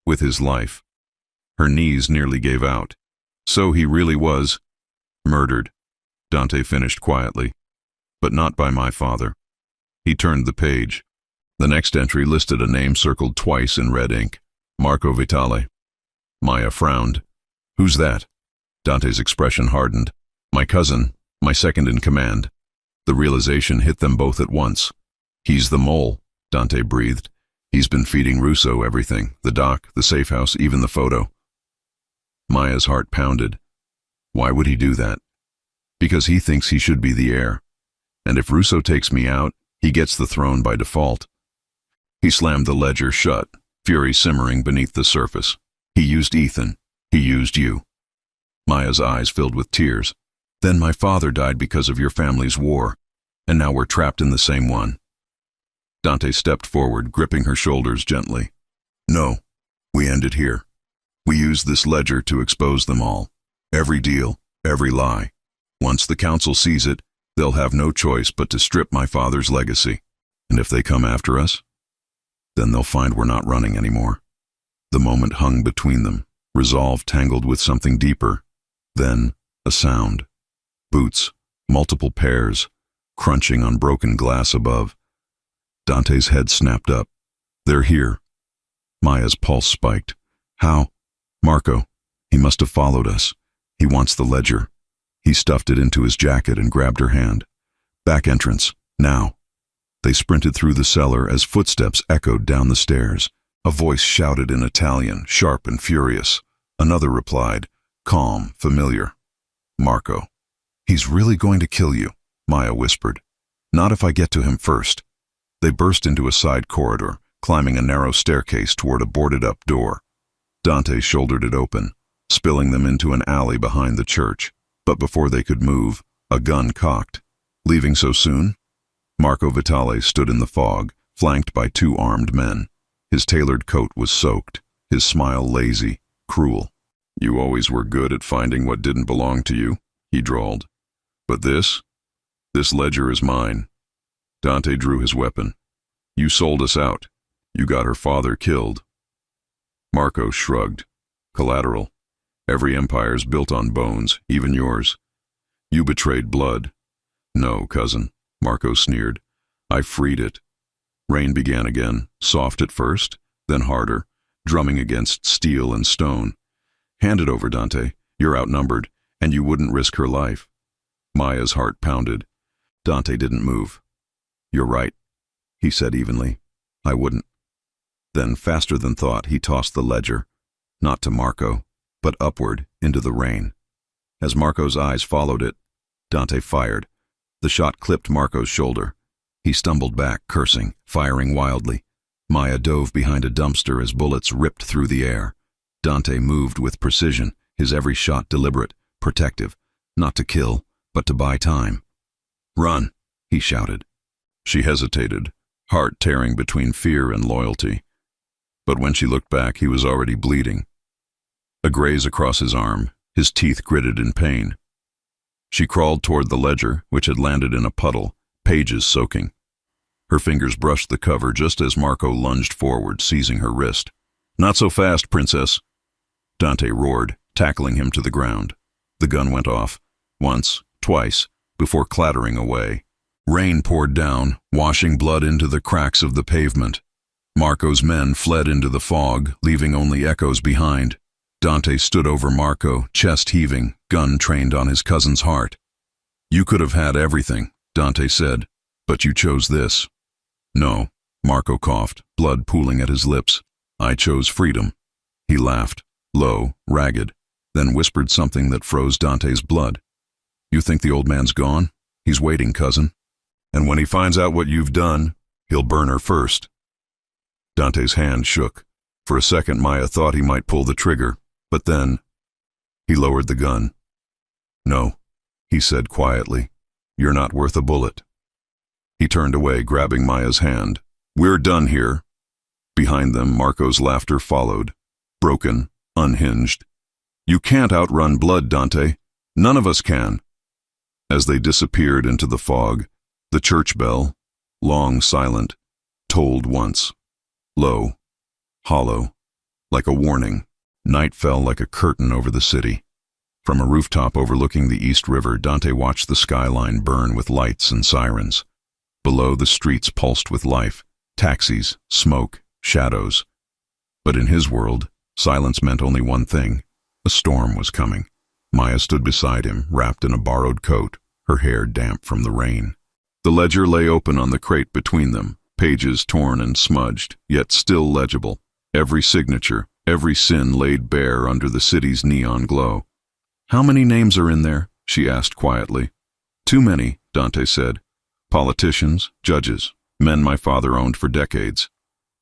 with his life." Her knees nearly gave out. "So he really was murdered," Dante finished quietly. "But not by my father." He turned the page. The next entry listed a name circled twice in red ink, Marco Vitale. Maya frowned. "Who's that?" Dante's expression hardened. "My cousin, my second in command." The realization hit them both at once. "He's the mole," Dante breathed. "He's been feeding Russo everything, the dock, the safe house, even the photo." Maya's heart pounded. "Why would he do that?" "Because he thinks he should be the heir. And if Russo takes me out, he gets the throne by default." He slammed the ledger shut, fury simmering beneath the surface. "He used Ethan. He used you." Maya's eyes filled with tears. "Then my father died because of your family's war, and now we're trapped in the same one." Dante stepped forward, gripping her shoulders gently. "No, we end it here. We use this ledger to expose them all. Every deal, every lie. Once the council sees it, they'll have no choice but to strip my father's legacy. And if they come after us, then they'll find we're not running anymore." The moment hung between them, resolve tangled with something deeper. Then, a sound. Boots, multiple pairs, crunching on broken glass above. Dante's head snapped up. "They're here." Maya's pulse spiked. "How?" "Marco. He must have followed us. He wants the ledger." He stuffed it into his jacket and grabbed her hand. "Back entrance, now." They sprinted through the cellar as footsteps echoed down the stairs. A voice shouted in Italian, sharp and furious. Another replied, calm, familiar. "Marco." "He's really going to kill you," Maya whispered. "Not if I get to him first." They burst into a side corridor, climbing a narrow staircase toward a boarded-up door. Dante shouldered it open, spilling them into an alley behind the church. But before they could move, a gun cocked. "Leaving so soon?" Marco Vitale stood in the fog, flanked by 2 armed men. His tailored coat was soaked, his smile lazy, cruel. "You always were good at finding what didn't belong to you," he drawled. "But this ledger is mine." Dante drew his weapon. "You sold us out. You got her father killed." Marco shrugged. "Collateral. Every empire's built on bones, even yours. You betrayed blood." "No, cousin," Marco sneered. "I freed it." Rain began again, soft at first, then harder, drumming against steel and stone. "Hand it over, Dante. You're outnumbered. And you wouldn't risk her life. Maya's heart pounded. Dante didn't move. You're right, he said evenly. I wouldn't. Then, faster than thought, he tossed the ledger, not to Marco, but upward into the rain. As Marco's eyes followed it, Dante fired. The shot clipped Marco's shoulder. He stumbled back, cursing, firing wildly. Maya dove behind a dumpster as bullets ripped through the air. Dante moved with precision, his every shot deliberate, protective, not to kill, but to buy time. Run, he shouted. She hesitated, heart tearing between fear and loyalty. But when she looked back, he was already bleeding. A graze across his arm, his teeth gritted in pain. She crawled toward the ledger, which had landed in a puddle, pages soaking. Her fingers brushed the cover just as Marco lunged forward, seizing her wrist. Not so fast, princess, Dante roared, tackling him to the ground. The gun went off, once, twice, before clattering away. Rain poured down, washing blood into the cracks of the pavement. Marco's men fled into the fog, leaving only echoes behind. Dante stood over Marco, chest heaving, gun trained on his cousin's heart. You could have had everything, Dante said, but you chose this. No, Marco coughed, blood pooling at his lips. I chose freedom. He laughed, low, ragged, then whispered something that froze Dante's blood. You think the old man's gone? He's waiting, cousin. And when he finds out what you've done, he'll burn her first. Dante's hand shook. For a second, Maya thought he might pull the trigger, but then he lowered the gun. No, he said quietly. You're not worth a bullet. He turned away, grabbing Maya's hand. We're done here. Behind them, Marco's laughter followed, broken, unhinged. You can't outrun blood, Dante. None of us can. As they disappeared into the fog, the church bell, long silent, tolled once. Low, hollow, like a warning. Night fell like a curtain over the city. From a rooftop overlooking the East River, Dante watched the skyline burn with lights and sirens. Below, the streets pulsed with life, taxis, smoke, shadows. But in his world, silence meant only one thing. A storm was coming. Maya stood beside him, wrapped in a borrowed coat, her hair damp from the rain. The ledger lay open on the crate between them, pages torn and smudged, yet still legible. Every signature, every sin laid bare under the city's neon glow. How many names are in there? She asked quietly. Too many, Dante said. Politicians, judges, men my father owned for decades.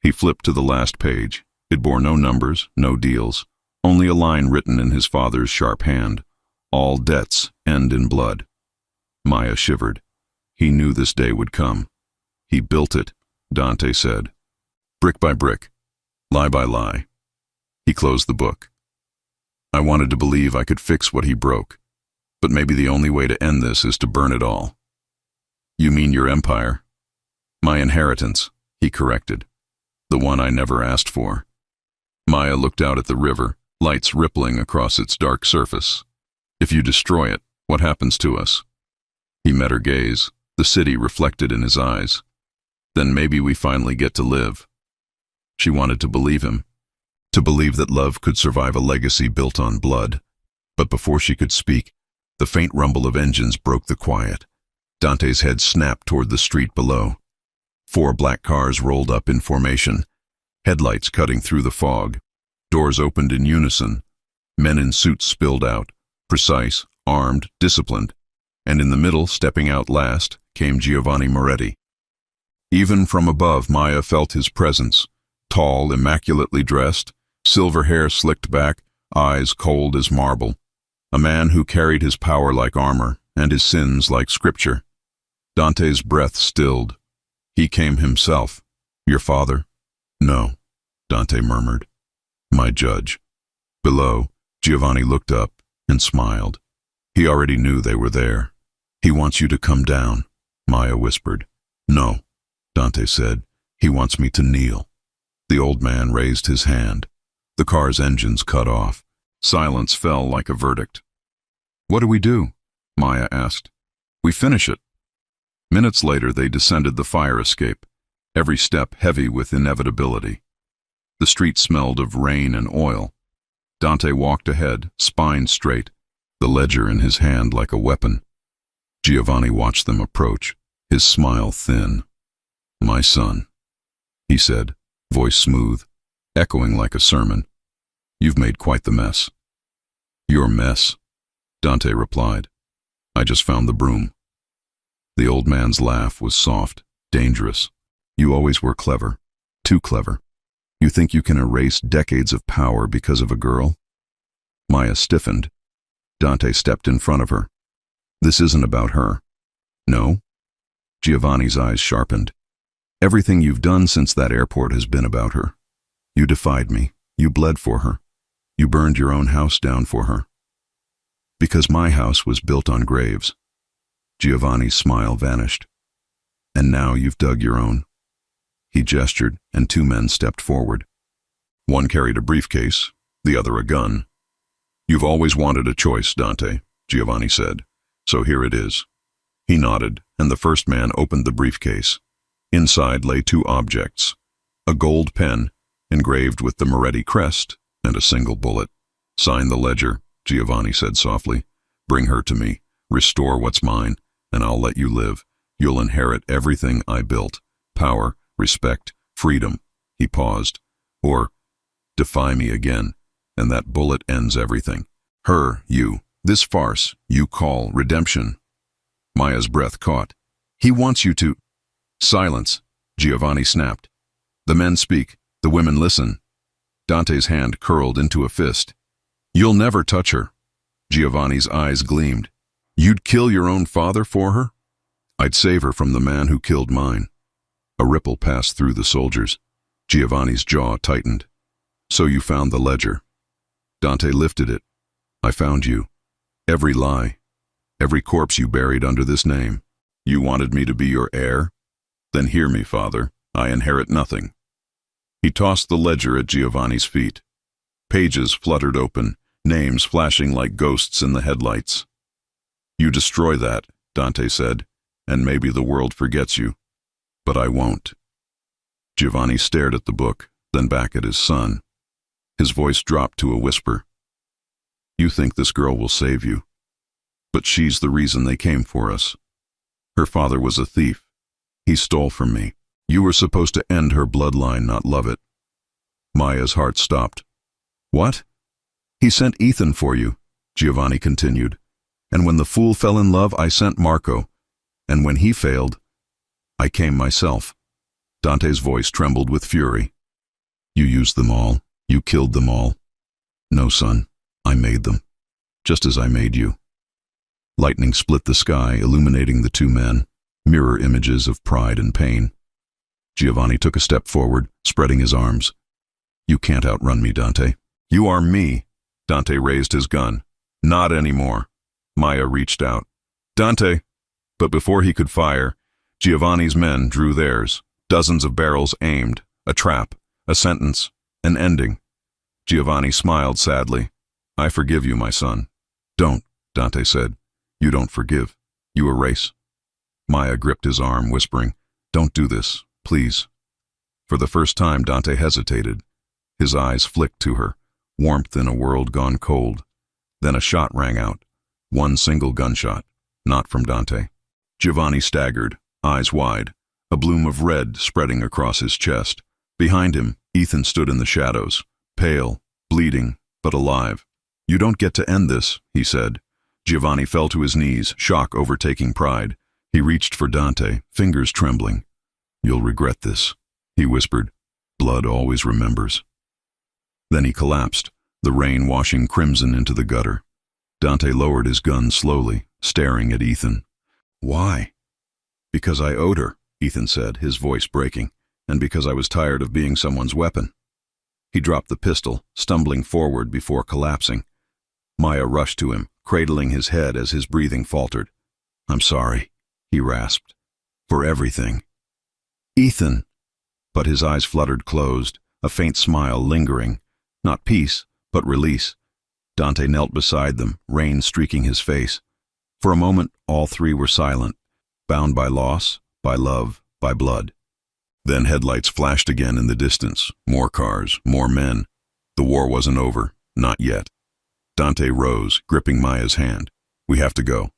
He flipped to the last page. It bore no numbers, no deals, only a line written in his father's sharp hand. All debts end in blood. Maya shivered. He knew this day would come. He built it, Dante said. Brick by brick, lie by lie. He closed the book. I wanted to believe I could fix what he broke, but maybe the only way to end this is to burn it all. You mean your empire? My inheritance, he corrected. The one I never asked for. Maya looked out at the river, lights rippling across its dark surface. If you destroy it, what happens to us? He met her gaze, the city reflected in his eyes. Then maybe we finally get to live. She wanted to believe him, to believe that love could survive a legacy built on blood. But before she could speak, the faint rumble of engines broke the quiet. Dante's head snapped toward the street below. 4 black cars rolled up in formation, headlights cutting through the fog. Doors opened in unison. Men in suits spilled out, precise, armed, disciplined. And in the middle, stepping out last, came Giovanni Moretti. Even from above, Maya felt his presence. Tall, immaculately dressed, silver hair slicked back, eyes cold as marble. A man who carried his power like armor, and his sins like scripture. Dante's breath stilled. He came himself. Your father? No, Dante murmured. My judge. Below, Giovanni looked up and smiled. He already knew they were there. He wants you to come down, Maya whispered. No, Dante said. He wants me to kneel. The old man raised his hand. The car's engines cut off. Silence fell like a verdict. What do we do? Maya asked. We finish it. Minutes later, they descended the fire escape, every step heavy with inevitability. The street smelled of rain and oil. Dante walked ahead, spine straight, the ledger in his hand like a weapon. Giovanni watched them approach, his smile thin. "My son," he said, voice smooth, echoing like a sermon. "You've made quite the mess." "Your mess," Dante replied. "I just found the broom." The old man's laugh was soft, dangerous. "You always were clever, too clever. You think you can erase decades of power because of a girl?" Maya stiffened. Dante stepped in front of her. "This isn't about her." "No?" Giovanni's eyes sharpened. "Everything you've done since that airport has been about her. You defied me. You bled for her. You burned your own house down for her. Because my house was built on graves." Giovanni's smile vanished. "And now you've dug your own." He gestured, and two men stepped forward. One carried a briefcase, the other a gun. "You've always wanted a choice, Dante," Giovanni said. "So here it is." He nodded, and the first man opened the briefcase. Inside lay two objects: a gold pen, engraved with the Moretti crest, and a single bullet. "Sign the ledger," Giovanni said softly. "Bring her to me, restore what's mine, and I'll let you live. You'll inherit everything I built: power, respect, freedom." He paused. "Or defy me again, and that bullet ends everything. Her, you, this farce you call redemption." Maya's breath caught. "He wants you to—" "Silence," Giovanni snapped. "The men speak, the women listen." Dante's hand curled into a fist. "You'll never touch her." Giovanni's eyes gleamed. "You'd kill your own father for her?" "I'd save her from the man who killed mine." A ripple passed through the soldiers. Giovanni's jaw tightened. "So you found the ledger." Dante lifted it. "I found you. Every lie. Every corpse you buried under this name. You wanted me to be your heir? Then hear me, father. I inherit nothing." He tossed the ledger at Giovanni's feet. Pages fluttered open, names flashing like ghosts in the headlights. "You destroy that," Dante said, "and maybe the world forgets you. But I won't." Giovanni stared at the book, then back at his son. His voice dropped to a whisper. "You think this girl will save you. But she's the reason they came for us. Her father was a thief. He stole from me. You were supposed to end her bloodline, not love it." Maya's heart stopped. "What?" "He sent Ethan for you," Giovanni continued. "And when the fool fell in love, I sent Marco. And when he failed, I came myself." Dante's voice trembled with fury. "You used them all. You killed them all." "No, son. I made them. Just as I made you." Lightning split the sky, illuminating the two men, mirror images of pride and pain. Giovanni took a step forward, spreading his arms. "You can't outrun me, Dante." "You are me." Dante raised his gun. "Not anymore." Maya reached out. "Dante!" But before he could fire, Giovanni's men drew theirs. Dozens of barrels aimed. A trap. A sentence. An ending. Giovanni smiled sadly. "I forgive you, my son." "Don't," Dante said. "You don't forgive. You erase." Maya gripped his arm, whispering, "Don't do this, please." For the first time, Dante hesitated. His eyes flicked to her, warmth in a world gone cold. Then a shot rang out. One single gunshot, not from Dante. Giovanni staggered, eyes wide, a bloom of red spreading across his chest. Behind him, Ethan stood in the shadows, pale, bleeding, but alive. "You don't get to end this," he said. Giovanni fell to his knees, shock overtaking pride. He reached for Dante, fingers trembling. "You'll regret this," he whispered. "Blood always remembers." Then he collapsed, the rain washing crimson into the gutter. Dante lowered his gun slowly, staring at Ethan. "Why?" "Because I owed her," Ethan said, his voice breaking, "and because I was tired of being someone's weapon." He dropped the pistol, stumbling forward before collapsing. Maya rushed to him, cradling his head as his breathing faltered. "I'm sorry," he rasped, "for everything." "Ethan!" But his eyes fluttered closed, a faint smile lingering. Not peace, but release. Dante knelt beside them, rain streaking his face. For a moment, all three were silent, bound by loss, by love, by blood. Then headlights flashed again in the distance, more cars, more men. The war wasn't over, not yet. Dante rose, gripping Maya's hand. We have to go.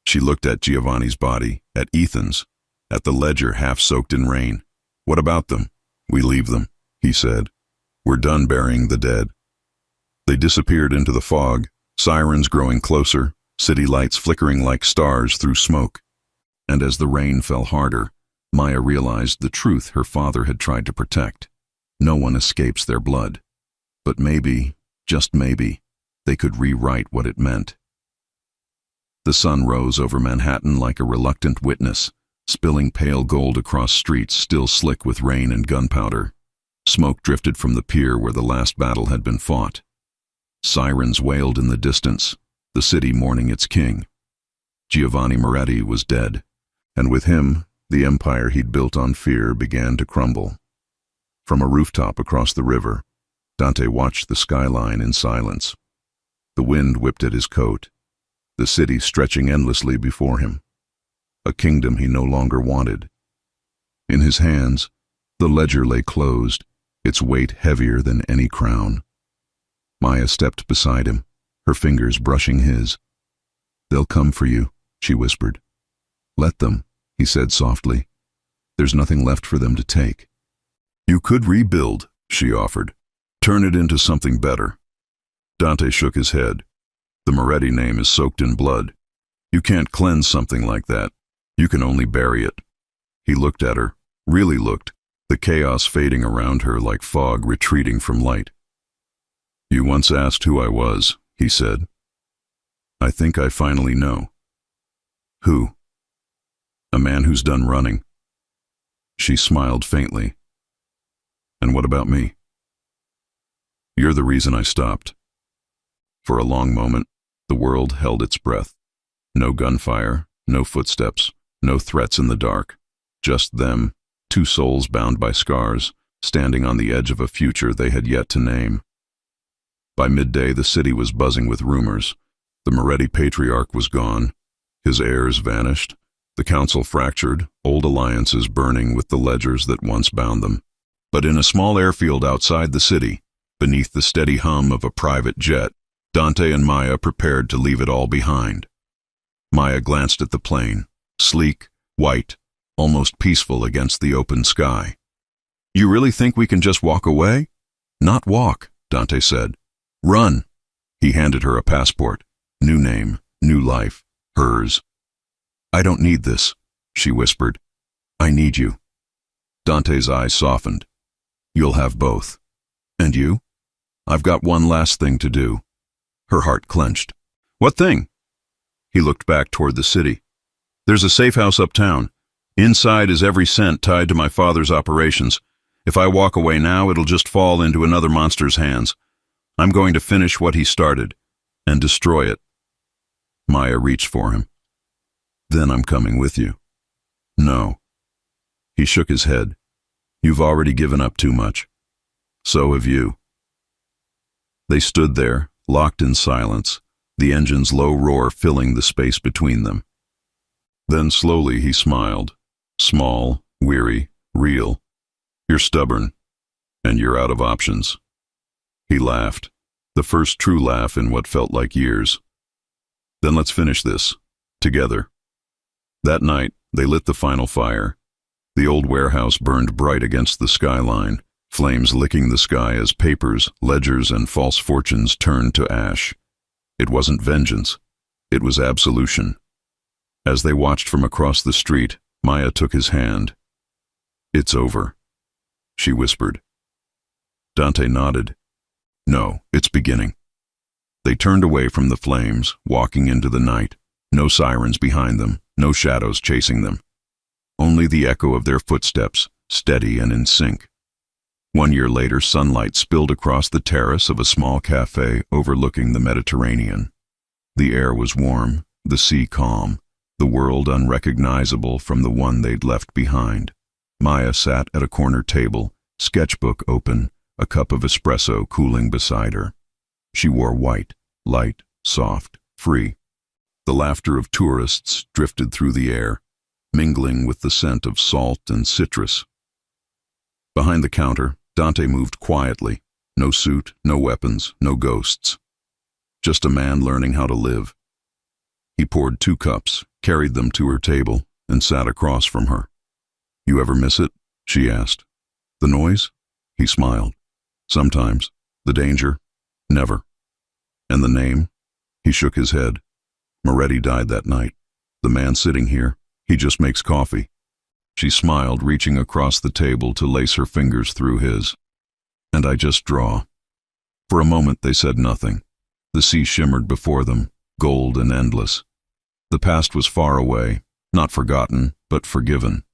She looked at Giovanni's body, at Ethan's, at the ledger half soaked in rain. What about them? We leave them, he said. We're done burying the dead. They disappeared into the fog, sirens growing closer, city lights flickering like stars through smoke. And as the rain fell harder, Maya realized the truth her father had tried to protect. No one escapes their blood. But maybe, just maybe, they could rewrite what it meant. The sun rose over Manhattan like a reluctant witness, spilling pale gold across streets still slick with rain and gunpowder. Smoke drifted from the pier where the last battle had been fought. Sirens wailed in the distance, the city mourning its king. Giovanni Moretti was dead, and with him, the empire he'd built on fear began to crumble. From a rooftop across the river, Dante watched the skyline in silence. The wind whipped at his coat, the city stretching endlessly before him. A kingdom he no longer wanted. In his hands, the ledger lay closed, its weight heavier than any crown. Maya stepped beside him, her fingers brushing his. They'll come for you, she whispered. Let them, he said softly. There's nothing left for them to take. You could rebuild, she offered. Turn it into something better. Dante shook his head. The Moretti name is soaked in blood. You can't cleanse something like that. You can only bury it. He looked at her, really looked, the chaos fading around her like fog retreating from light. You once asked who I was, he said. I think I finally know. Who? A man who's done running. She smiled faintly. And what about me? You're the reason I stopped. For a long moment, the world held its breath. No gunfire, no footsteps, no threats in the dark. Just them, two souls bound by scars, standing on the edge of a future they had yet to name. By midday, the city was buzzing with rumors. The Moretti patriarch was gone. His heirs vanished. The council fractured, old alliances burning with the ledgers that once bound them. But in a small airfield outside the city, beneath the steady hum of a private jet, Dante and Maya prepared to leave it all behind. Maya glanced at the plane, sleek, white, almost peaceful against the open sky. You really think we can just walk away? Not walk, Dante said. Run. He handed her a passport. New name, new life, hers. I don't need this, she whispered. I need you. Dante's eyes softened. You'll have both. And you? I've got one last thing to do. Her heart clenched. What thing? He looked back toward the city. There's a safe house uptown. Inside is every cent tied to my father's operations. If I walk away now, it'll just fall into another monster's hands. I'm going to finish what he started and destroy it. Maya reached for him. Then I'm coming with you. No. He shook his head. You've already given up too much. So have you. They stood there, locked in silence, the engine's low roar filling the space between them. Then slowly he smiled. Small, weary, real. You're stubborn, and you're out of options. He laughed, the first true laugh in what felt like years. Then let's finish this, together. That night, they lit the final fire. The old warehouse burned bright against the skyline, flames licking the sky as papers, ledgers, and false fortunes turned to ash. It wasn't vengeance. It was absolution. As they watched from across the street, Maya took his hand. It's over, she whispered. Dante nodded. No, it's beginning. They turned away from the flames, walking into the night. No sirens behind them, no shadows chasing them. Only the echo of their footsteps, steady and in sync. 1 year later, sunlight spilled across the terrace of a small cafe overlooking the Mediterranean. The air was warm, the sea calm, the world unrecognizable from the one they'd left behind. Maya sat at a corner table, sketchbook open, a cup of espresso cooling beside her. She wore white, light, soft, free. The laughter of tourists drifted through the air, mingling with the scent of salt and citrus. Behind the counter, Dante moved quietly. No suit, no weapons, no ghosts. just a man learning how to live. He poured 2 cups, carried them to her table, and sat across from her. "You ever miss it?" she asked. "The noise?" He smiled. "Sometimes. The danger? Never." "And the name?" He shook his head. "Moretti died that night. The man sitting here, he just makes coffee." She smiled, reaching across the table to lace her fingers through his. "And I just draw." For a moment they said nothing. The sea shimmered before them, gold and endless. The past was far away, not forgotten, but forgiven.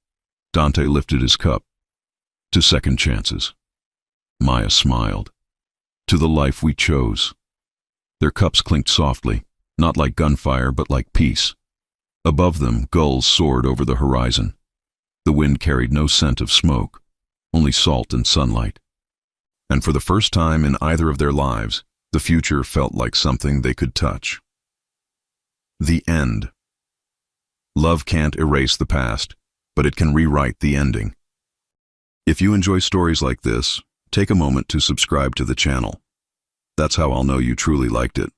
Dante lifted his cup. "To second chances." Maya smiled. "To the life we chose." Their cups clinked softly, not like gunfire, but like peace. Above them, gulls soared over the horizon. The wind carried no scent of smoke, only salt and sunlight. And for the first time in either of their lives, the future felt like something they could touch. The end. Love can't erase the past, but it can rewrite the ending. If you enjoy stories like this, take a moment to subscribe to the channel. That's how I'll know you truly liked it.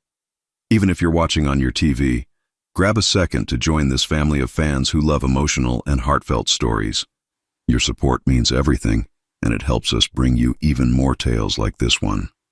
Even if you're watching on your TV, grab a second to join this family of fans who love emotional and heartfelt stories. Your support means everything, and it helps us bring you even more tales like this one.